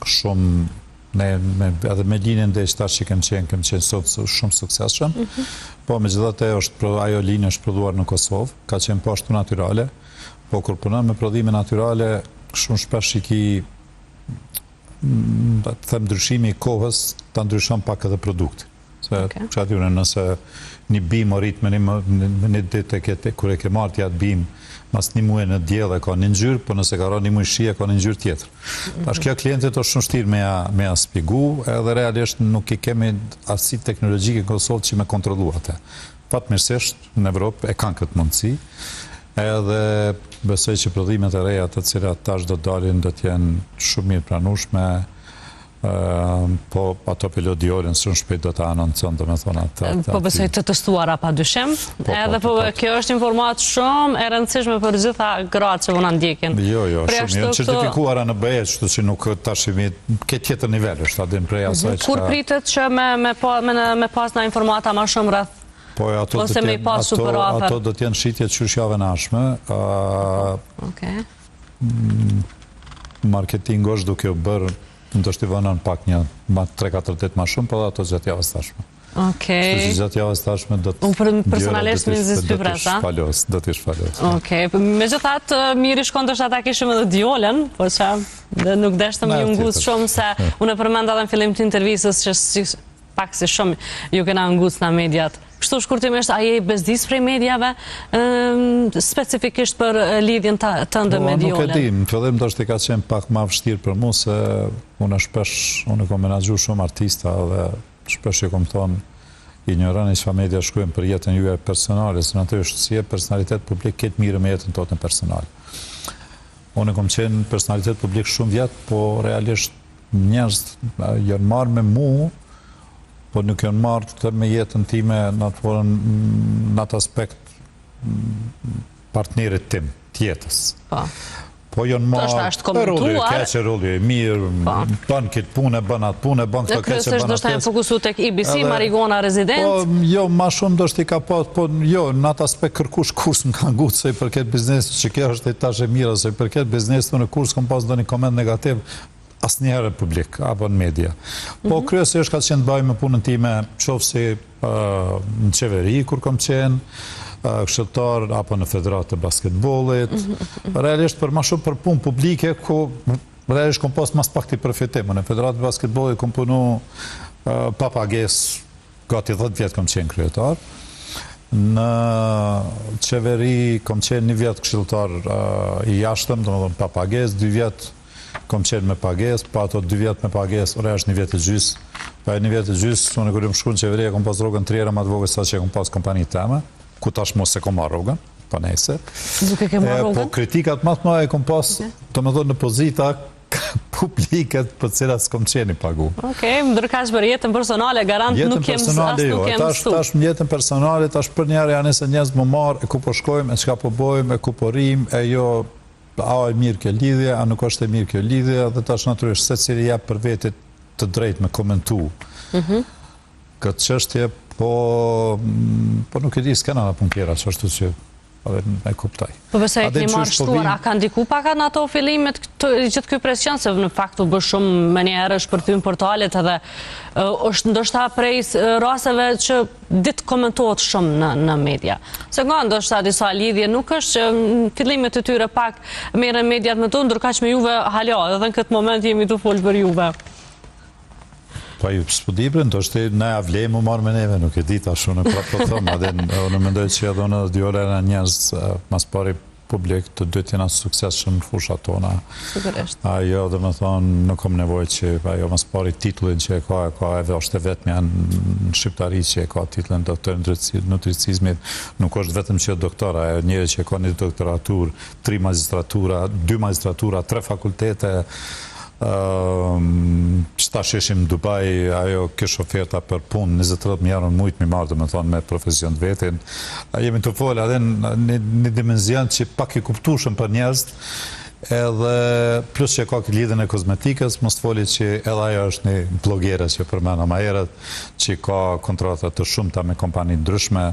shumë, edhe me linjën dhe ishtar që kem qenë shumë suksesshëm, po me gjithate ajo linjë është prodhuar në Kosovë, ka qenë pashtu natyrale, po kur punon me prodhime natyrale, shumë shpesh i ki, të them ndryshimi i kohës, të ndryshon pak edhe produkti. Se që atyune nëse një bim o rrit me një ditë kur e ke marrë t'ja të bim, mas një muaj në djellë e ka një ngjyrë, po nëse ka ra një muaj shie, ka një ngjyrë tjetër. Tash kjo klientit është shumë shtirë me ja spigu, edhe realisht nuk i kemi asi teknologjike në Kosovë që me kontrolu atë. Fatmirësisht, në Evropë e kanë këtë mundësi, edhe besoj që prodhimet e reja të cilat tash do dalin do t'jenë shumë mirë pranueshme, po ato pilot Diolen shumë shpejt do të anoncon, do me thonë atë. Po besoj të testuara pa dyshim, edhe po kjo është informat shumë e rëndësishme për gjitha gratë që vëna ndjekin. Jo, shumë janë certifikuara në BE, kështu që nuk tashimi ke tjetër nivel është, adin prej asaj që... Kur pritet që me pas në informata ma shumë rreth? Ose me i pas super afer? Ato do t'jenë shitje të qyshjave nashme. Marketing është duke u bërë, ndështë i vënën pak një 3-4 ditë ma shumë, po dhe ato gjatë javës tashme. Shtu që gjatë javës tashme do të... Unë personalisht me nëzis për presa? Do t'i shpalos. Me gjithat, mirë i shkon të shta ta kishëm edhe Diolen, por që nuk deshtëm ju ngusë shumë, se unë e përmenda dhe në fillim të intervjisës që pak si shumë ju kena ngusë në mediat. Kështu shkurtimisht, a je i bezdis prej medjave, specifikisht për lidhjen të ndë me Diolen? Nuk e di, në fillim do është i ka qenë pak ma vështirë për mu, se unë kom menagju shumë artista dhe shpesh i kom thonë, i njërën e që fa media shkrujem për jetën juaj personale, se në të është si e personalitet publik, ketë mirë me jetën totën personale. Unë kom qenë personalitet publik shumë vjetë, po realisht njerëz janë marrë me mu, po nuk janë marrë të me jetën time në atë aspekt partnerit tim, tjetës. Po janë marrë rolli e keqe, rolli e mirë, bën këtë punë, bën atë punë, bën këtë keqe, bën atë keqe. Dhe kërësështë do shta e fokusu të IBC, Marigona, rezident? Po, jo, ma shumë do shti ka pas, po, jo, në atë aspekt kërkush kurs më kanë gutë, se i përket biznesit, që kjo është e tash e mirë, se i përket biznesit, në kurs kom pas do një koment negativ, asë njëherë publik, apo në media. Po, kryesisht ka qenë të bëj me punën time, qofë si në qeveri, kur kom qenë, kështëtar, apo në federatë të basketbolit. Realisht, për ma shumë për punë publike, ku realisht kom pas mas pak të i përfitimë. Në federatë të basketbolit kom punu pa pages, gati 10 vjetë kom qenë kryetar. Në qeveri kom qenë 1 vjetë kështëtar i jashtëm, dhe më dhëmë pa pages, 2 vjetë kom qenë me pages, pa ato 2 vjetë me pages, ore është 1 vjetë e gjys. Pa e 1 vjetë e gjys, unë kërë më shku në qeveria, kom pas rogën 3 herë ma të vogës sa që kom pas kompani teme, ku tash mos se kom marrë rogën, pa nejse. Duke ke marrë rogën? Po kritikat matë ma e kom pas, të me thonë në pozita, publiket për cilat s'kom qeni pagu. Okej, ndërkaq për jetën personale, garant nuk kem mësu. Tash më jetën personale, tash për njerë janë se njerëz më marë, e ku po shkojmë, e çka po bojmë, e ku po rrim, e jo, a e mirë kjo lidhje, a nuk është e mirë kjo lidhje, dhe tash natyrisht secili jep për vetit të drejtë me komentu. Këtë çështje, po nuk e di s'kena në punë tjera, çështje që e kuptaj. Po përse e keni marrë shtuar, a ka ndiku pak në ato fillimet gjithë ky presion, se në fakt u bë shumë me një herë shpërthym portalet edhe është ndoshta prej rasteve që ditë komentohet shumë në media. Se nga ndoshta disa lidhje nuk është që në fillimet e tyre pak merren mediat me to, ndërkaq me Juve hala, edhe në këtë moment jemi të folë për Juve. Po ju s'podibrin, do shte na avlej më marrë me neve, nuk e di tash unë prapë po thëmë, adhe në mendoj që edhe unë dhe Diola në njerëz mas pari publik të dytë jena suksesshëm në fushat tona. Sigurisht. Ajo dhe më thonë, nuk kom nevoj që ajo mas pari titullin që e ka është e vetëm janë në shqiptari që e ka titullin doktor nutricizmit, nuk është vetëm që doktora, e njëri që e ka një doktoratur, 3 magistratura, 2 magistratura, 3 fakultete, qëta sheshim Dubai, ajo kish oferta për punë, 20-30 euro në mujtë mi marrë, me thonë, me profesion të vetin. Jemi të folë, edhe një dimenzion që pak i kuptushëm për njerëz, edhe plus që ka këtë lidhën e kozmetikës, mos të foli që edhe ajo është një blogere që përmena ma herët, që ka kontratat të shumëta me kompani ndryshme,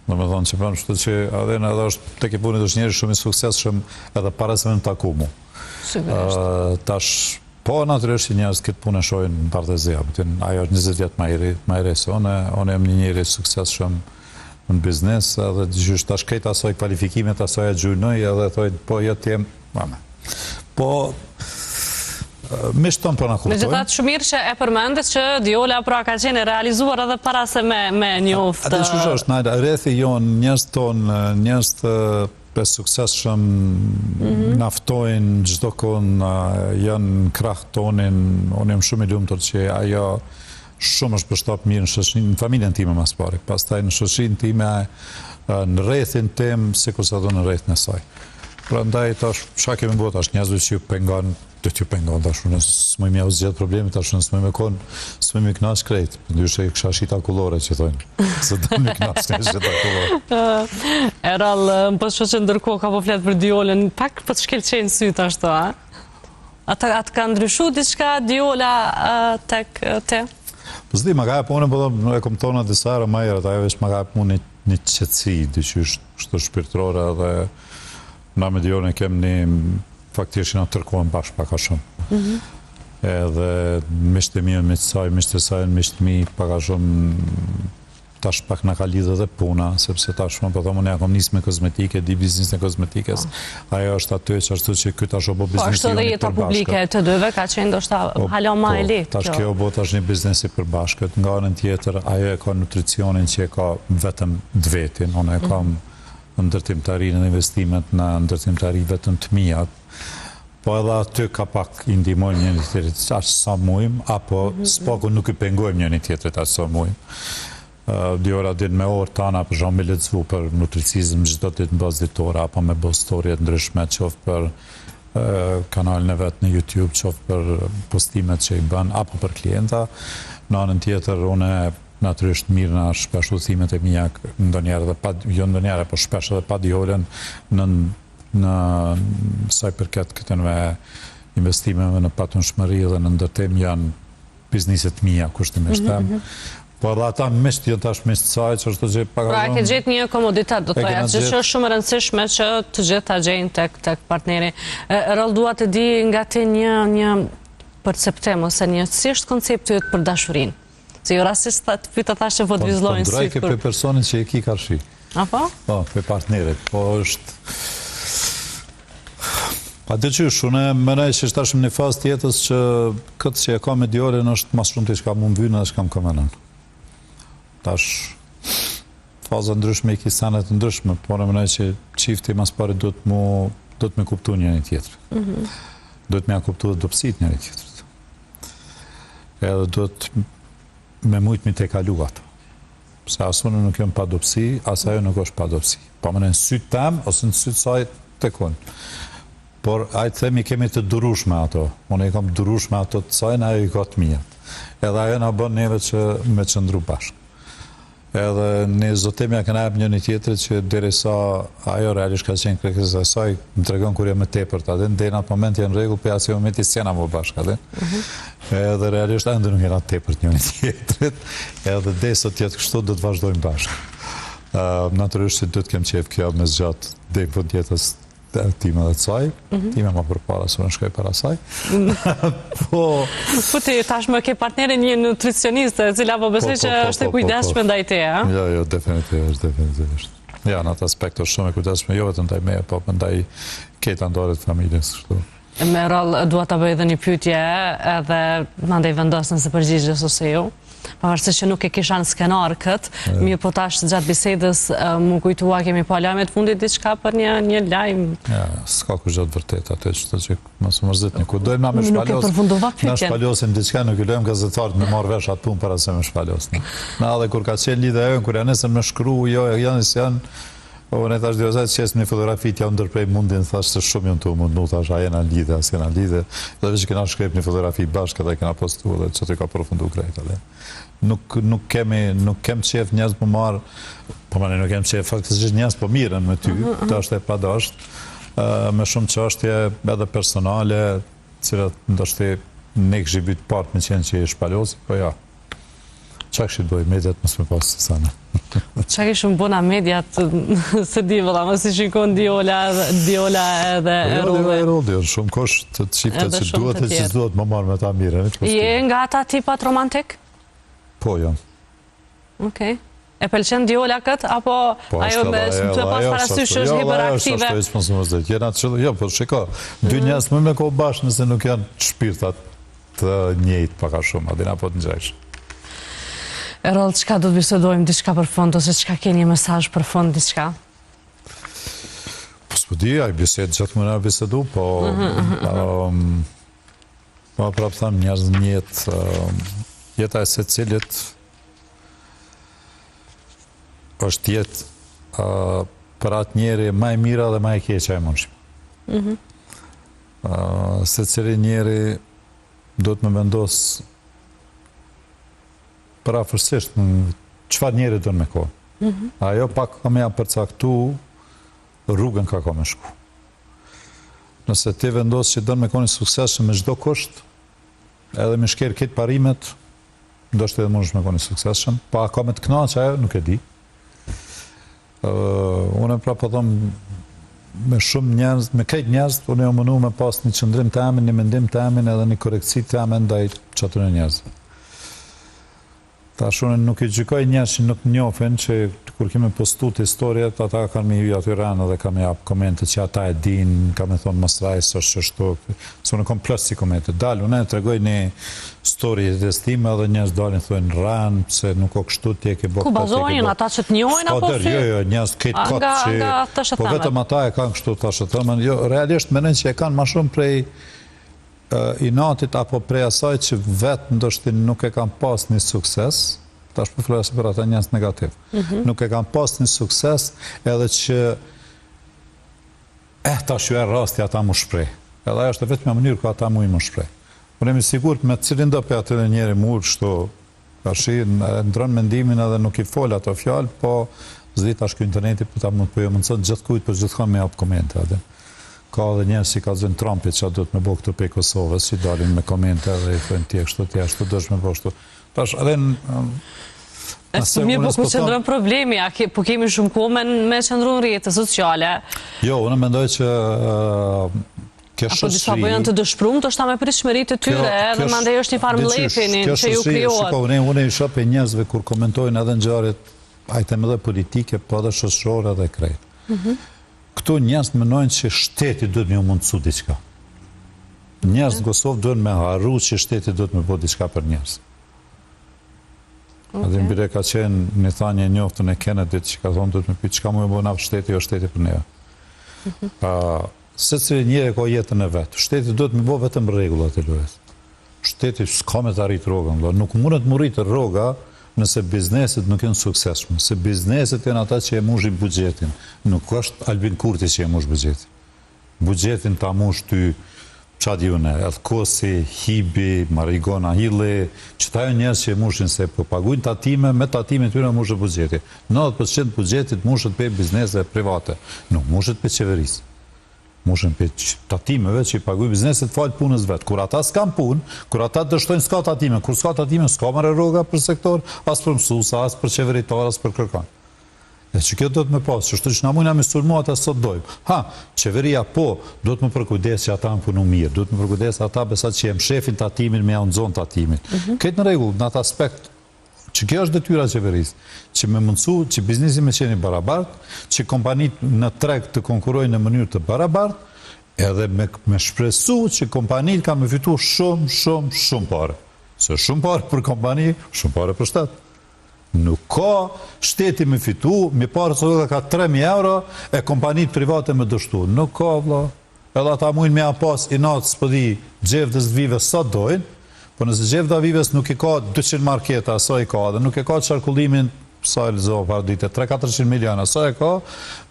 në me thonë që përmë shtu që edhe është të ke punit është njëri shumë i suksesshëm edhe para se me në taku mu. Tash, po natyrisht që njerëz këtë punë e shohin në partezia, ajo është 20 vjetë ma i se unë jam një njëri suksesshëm në biznes, edhe gjysht tash kejt asoj kvalifikimet, asoj e gjujnoj, edhe thojnë, po jetë jem, po, mishë tonë për në kuptojnë. Megjithatë shumë mirë që e përmendet që Diola pra ka qenë realizuar edhe para se me njoftë. Ate që është, najda, rethi jonë, njerëz tonë, njerëz të për suksesshëm naftojnë çdo kohë, janë krah tonin, unë jam shumë i lumtur që ajo shumë është bështap mirë në familjen time mas pari, pastaj në shoqërinë time, në rrethin tim, sikur sa do në rrethin e saj. Prandaj tash çka kemi bërë tash njerëzve që ju pengon, do t'ju pengon tash unë s'më më zgjedh problemet tash unë s'më më kon, s'më më knaç krejt. Ndyshe kisha shita kullore që thonë. Se do më knaç të shita kullore. Erall, po shoqë ndërkohë ka po flet për Diolën, pak po të shkelçejnë syt ashtu, a? Atë ka ndryshuar diçka Diola tek te? Po s'di, ma ka e punë, po e kom tonë disa herë më herët, ajo veç ma ka e punë një qetësi, dyqysh kështu shpirtërore dhe na me Diolën kem një faktisht në tërkohen bashkë paka shumë. Edhe mishtë e mi në mishtë saj, mishtë e saj në mishtë mi paka shumë tash pak në ka lidhë dhe puna, sepse tash më përthomë unë e kom njësë me kozmetike, di biznis në kozmetikës, ajo është aty që ashtu që këtë ashtu bo biznis është edhe jeta publike të dëve, ka qenë do shta hala ma e letë. Tash kjo bo tash një biznesi përbashkët, nga anën tjetër, ajo e ka nutricionin që e ka vetëm dvetin, unë e kam ndërtimtari në investimet në ndërtimtari vetëm të mijat, po edhe aty ka pak i ndihmojmë njëri tjetrit aq sa mujmë, apo s'paku nuk i pengojmë njëri tjetrit aq sa mujmë. Diola din me orë tana për shumë me lecvu për nutricizm çdo ditë në bazë ditore, apo me bë storje ndryshme, qoftë për kanalin e vetë në YouTube, qoftë për postimet që i bën, apo për klienta. Në anën tjetër, une natyrisht mirë në shpesh udhëtimet e mia ndonjëherë dhe pa jo ndonjëherë, po shpesh edhe pa Diolën në saj përket këtënve investimeve në patundshmëri dhe në ndërtim janë bizniset mia kushtimisht. Po edhe ata misht janë tash misht saj që është të gjithë paka pra ke gjithë një komoditet, do të thoja, që është shumë rëndësishme që të gjithë ta gjejnë tek partneri. Rall dua të di nga ti një perceptim ose një si është koncepti yt për dashurinë. Se jo rastisht të pyta thashtë që po të vizlojnë si. Po ndrojke për personin që e ki karshi. Apo? Po, për partnerit. Po është... Pa të qysh, unë mënej që është tashmë një fazë tjetës që këtë që e ka me Diolën është mas shumë të shka mu mbynë dhe shka më këmenën. Tash, faza ndryshme i kisanet ndryshme, por e mënej që qifti mas pari do të me kuptu njëri tjetër. Do të me kuptu dhe dopsit njëri tjetër. Edhe do të me mujtë mi te kalu ato. Se asë unë nuk jam pa dopsi, asë ajo nuk është pa dopsi. Pa më në sytë tem, ose në sytë saj të konë. por ajtë themi kemi të durushme ato. Unë i kam durushme ato të sajnë, ajo i ka të mirë. Edhe ajo nga bën neve që me qëndru bashkë. Edhe në zotemja këna e për një tjetëri që deri sa ajo realisht ka qenë krekës e saj, më të regon kur e më tepër të adin, dhe në atë moment jenë regull, për asë momenti s'jena më bashkë adin. Edhe realisht endë nuk jena tepër të një tjetërit, edhe dhe sot jetë kështu dhe të vazhdojmë bashkë. Naturisht që dhëtë kem qef kjo me zgjatë dhe për tjetës time dhe të saj, time ma për para, së në shkoj para saj. Po ti tashmë ke partnerin një nutricioniste, cila po besoj që është e kujdesshme ndaj teje, a? Jo, definitivisht. Ja, në atë aspekt është shumë e kujdesshme, jo vetëm ndaj meje, po ndaj ketë andorit familjes. Me rrallë, dua ta bëj edhe një pyetje, edhe mandej vendos nëse përgjigjesh ose jo. Pavarësisht që nuk e kisha në skenar këtë, mirë po tash gjatë bisedës mu kujtua kemi pa lajmet fundit diçka për një lajm. Ja, s'ka kush gjatë vërtet atë që mos mërzit një ku dojmë na me shpalos. Nuk e përfundova pyetjen. Na shpalosim diçka, nuk i lojmë gazetarët me marrë vesh atë punë para se me shpalosni. Na edhe kur ka qenë lidhe e kur janë nesër me shkru, jo, janë unë e thash diozat që esë një fotografi t'ja ndërprej mundin, thash se shumë jënë të mundu, thash a jena lidhe, as jena lidhe, dhe që kena shkrep një fotografi bashkë dhe kena postu dhe që të ka përfundu krejt. Nuk kem qef njerëz për marë, po mani nuk kem qef faktisht njerëz për miren me ty, të është e padasht, me shumë qashtje edhe personale, cilat ndështë ne kështë i bytë partë me qenë që i shpalosi, po ja. Qa kështë i dojë, mediat mësë me pasë të sana. Qa kështë më bona mediat, se di vëlla, mësë i shikon Diola edhe Eroldi. Eroldi, shumë kosh të qipte që duhet e që duhet më marrë me ta mire. Je nga ata tipat romantik? Po, jam. Okej. E pëlqen Diola këtë, apo ajo me të pas parasysh është hiperaktive? Jo, është mësë mësë dhe. Jo, po shiko, dy njës më me ko bashkë nëse nuk janë shpirtat të njejtë paka shumë, adina po të njëjsh. Erol, qka do të bisedojmë diçka për fond, ose qka ke një mesazh për fond diçka? Po s'po di, a i bised gjatë më nga bisedu, po prapë thamë njerëz njetë, jeta e se cilit është jetë për atë njeri ma e mira dhe ma e keqa e mundshme. Se cili njeri do të më vendosë për afërsisht në qëfar njeri do në me kohë. Ajo pak ka me ja përcaktu rrugën ka me shku. Nëse ti vendosë që do në me kohë një sukseshë me gjdo kusht, edhe me shkerë këtë parimet, do shtë edhe mund është me kohë një sukseshëm, pa ka me të knaqë ajo, nuk e di. Unë e pra po thomë me shumë njerëz, me krejt njerëz, unë e mënu me pas një qëndrim të amin, një mendim të amin, edhe një korekci të amin ndaj qatër e njerëzve. Ta shumë nuk i gjykoj njerëz që nuk njofin që kur kemi postu të historiet, ata kanë me ju aty rënë dhe kanë me japë komente që ata e din, kanë me thonë mësraj, së është qështu, së unë kom plës si komente. Dalë, unë e të regoj një story e testime edhe njerëz dalin thujnë rënë, se nuk o kështu t'je ke bëhë. Ku bazojnë ata që t'njojnë apo si? Jo, njerëz këtë kotë që, po vetëm ata e kanë kështu të shëtëmën. Jo, realisht menën që e kanë ma shumë prej inatit apo prej asaj që vetë ndoshtin nuk e kam pas një sukses, ta është përflojës për ata njës negativ, nuk e kam pas një sukses edhe që ta shu e rasti ata mu shprej. Edhe ajo është vetë me mënyrë ku ata mu i mu shprej. Unë jemi sigur me cilin do për atë njeri mu shto, kashi ndronë mendimin edhe nuk i folë ato fjallë, po zdi ta shku interneti për ta mund për jo mundësën gjithë kujtë për gjithë kam me apë komente adhe. Ka edhe njerëz si ka zënë Trumpit që duhet me bëhë këtu për Kosovës, që dalin me komente dhe i thënë tjekështu, dëshë me bëhë shtu. Tash, edhe në... Mirë, po ku qëndrën problemi, po kemi shumë ku me qëndrën rjetë sociale. Jo, unë mendoj që apo disa po janë të dëshprum, të shta me prishmerit të tyre, edhe mandej është një farë mlepini që ju kryohet. Unë e shop e njerëzve kur komentojnë edhe në gjarit, ajtem edhe politike, po edhe shoqërore edhe krejt. Këtu njerëz menojnë që shteti duhet me u mundësu diçka. Njerëz në Kosovë duhet me harru që shteti duhet me bo diçka për njerëz. Edhe në bire ka qenë një thanje njoftën e Kennedy që ka thonë duhet me pyjtë qka mu e bo nafë shteti o shteti për neve. Se cilë njëre ka jetën e vetë, shteti duhet me bo vetëm regullat e luet. Shteti s'ka me të arritë rogën, nuk mundet më rritë roga nëse bizneset nuk jenë sukseshme, se bizneset jenë ata që e mushin bugjetin, nuk është Albin Kurti që e mush bugjetin. bugjetin ta mush ty qa djune, Elkosi, Hibi, Marigona, Hili, që ta jo njerës që e mushin se për pagujnë tatime, me tatime tyre mushët bugjeti. 90% bugjetit mushët për biznese private, nuk mushët për qeverisë. Mushën për tatimeve që i pagujnë bizneset falë punës vetë. Kur ata s'kam punë, kur ata dështojnë s'ka tatime, kur s'ka tatime s'ka mare rroga për sektor, as për mësusa, as për qeveritar, as për kërkan. E që kjo do të me pasë, që shtu që na mujna me sulmu ata sot dojmë. Ha, qeveria po, do të më përkujdes që ata më punu mirë, do të më përkujdes ata besat që jem shefin tatimin me janë zonë tatimin. Këtë në regull, në atë aspekt, që kjo është detyra qeverisë, që me mundësu që biznisi me qeni barabartë, që kompanit në treg të konkurojnë në mënyrë të barabartë, edhe me shpresu që kompanit ka me fitu shumë pare. Se shumë pare për kompani, shumë pare për shtetë. Nuk ka shteti me fitu, mi pare sot dhe ka 3.000 euro, e kompanit private me dështu. Nuk ka, vla. Edhe ata mujnë me a pas i natë s'pëdi gjevdës vive sa dojnë, po nëse gjevda vives nuk i ka 200 marketa, sa i ka, dhe nuk i ka qarkullimin, sa e lëzohë par dite, 300-400 miliona, sa i ka,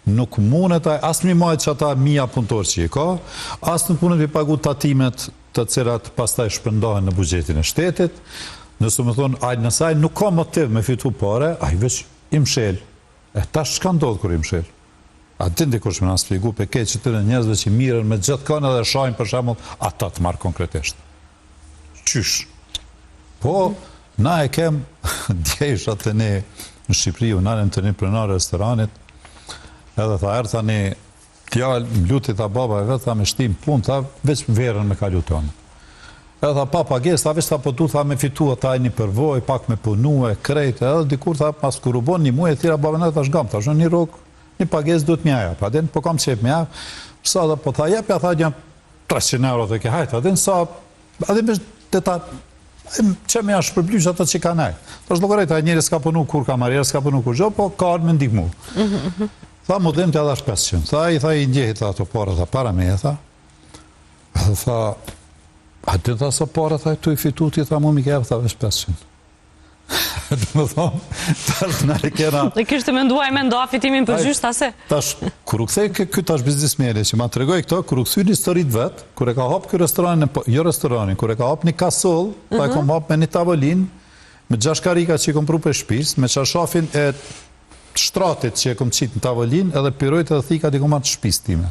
nuk mundet asë mi majtë që ata mija punëtor që i ka, asë nuk mundet i pagu tatimet të cilat pastaj shpëndohen në bugjetin e shtetit, nësë më thonë, ajë nësaj nuk ka motiv me fitu pare, ajë veç i mshel. E ta shka ndodhë kër i mshel? A din të kush me nësë figu pe keq që të njerëzve që mirën me gjithë kanë edhe shajnë për shemull, ata të marë konkretisht. Qysh? Po, na e kem djeshat të ne në Shqipëri, unanën të një prenar restoranit, edhe tha erë, tha një tjallë, lutit tha baba e vetë, tha me shtim pun, tha veç verën me kalu tonë. Edhe tha pa pages, tha veç tha po du, tha me fitu ata një përvoj, pak me punu e krejt, edhe dikur tha pas kur u bon një muaj, e thira baba në tha shgam, tha shë një rok, një pages duhet mja ja, pa den, po kam qep mja, sa dhe po tha jepja, tha një 300 euro dhe ke hajt, adin sa, adin besh të ta, që me ashtë përblysh ata që ka nej. Ta është logarejt, a njëri s'ka punu kur kamarierë, s'ka punu kur gjo, po ka arë me ndihmu. Tha, mu dhem të edhe është 500. Tha, i ndjehit ato pare, tha, para me e, tha. Tha, a të tha sa pare, tha, tu i fitu ti, tha, mu mi kërë, tha, vesh 500. Dhe më thonë, tash në e kena... Dhe kështë të menduaj me ndo fitimin për gjysht, ase? Tash, kur u kthej këtë tash biznismeni, që ma të regoj këto, kur u kthy një historit vetë, kur e ka hap kjo restoranin, jo restoranin, kur e ka hap një kasoll, pa e kom hap me një tavolin, me 6 karika që i kom pru për shpis, me qashafin e shtratit që e kom qitë në tavolin, edhe pirojt edhe thikat i kom atë shpis time.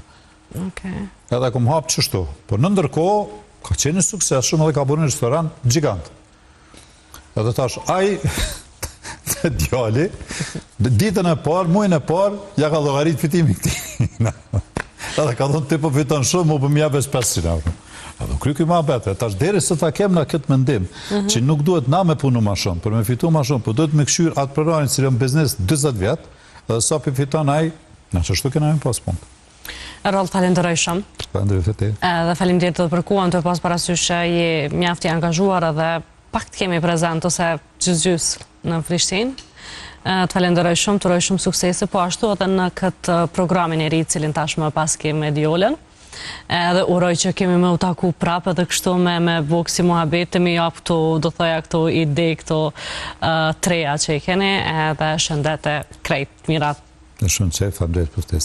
Edhe kom hap qështu. Por në ndërkohë, ka qenë një sukses shumë edhe ka bërë një restoran gjigant. Edhe tash, aj, djali, ditën e parë, muajin e parë, ja ka llogarit fitimi këti. Edhe ka thonë, ti po fiton shumë, mu po më japësh 500 euro. Edhe kry këj ma betë, tash deri se ta kem na këtë mendim, që nuk duhet na me punu ma shumë, për me fitu ma shumë, për duhet me këshyr atë proranin që në biznes 20 vjetë, edhe sa për fiton aj, na qështu kena me pas punë. Rol, falenderoj shumë. Dhe faleminderit të përkuan të pas parasysh që je mjaft i angazhuar edhe pak të kemi prezent ose gjys në Prishtinë. Të falenderoj shumë, të uroj shumë suksese, po ashtu edhe në këtë programin e ri cilin tashmë pas kemi Diolën. Edhe uroj që kemi me u taku prapë edhe kështu me buk si muhabet të mi jap këtu, do thoja këtu ide, këtu treja që i keni, edhe shëndete krejt mirat. Në shumë qef, falenderoj për ftesën.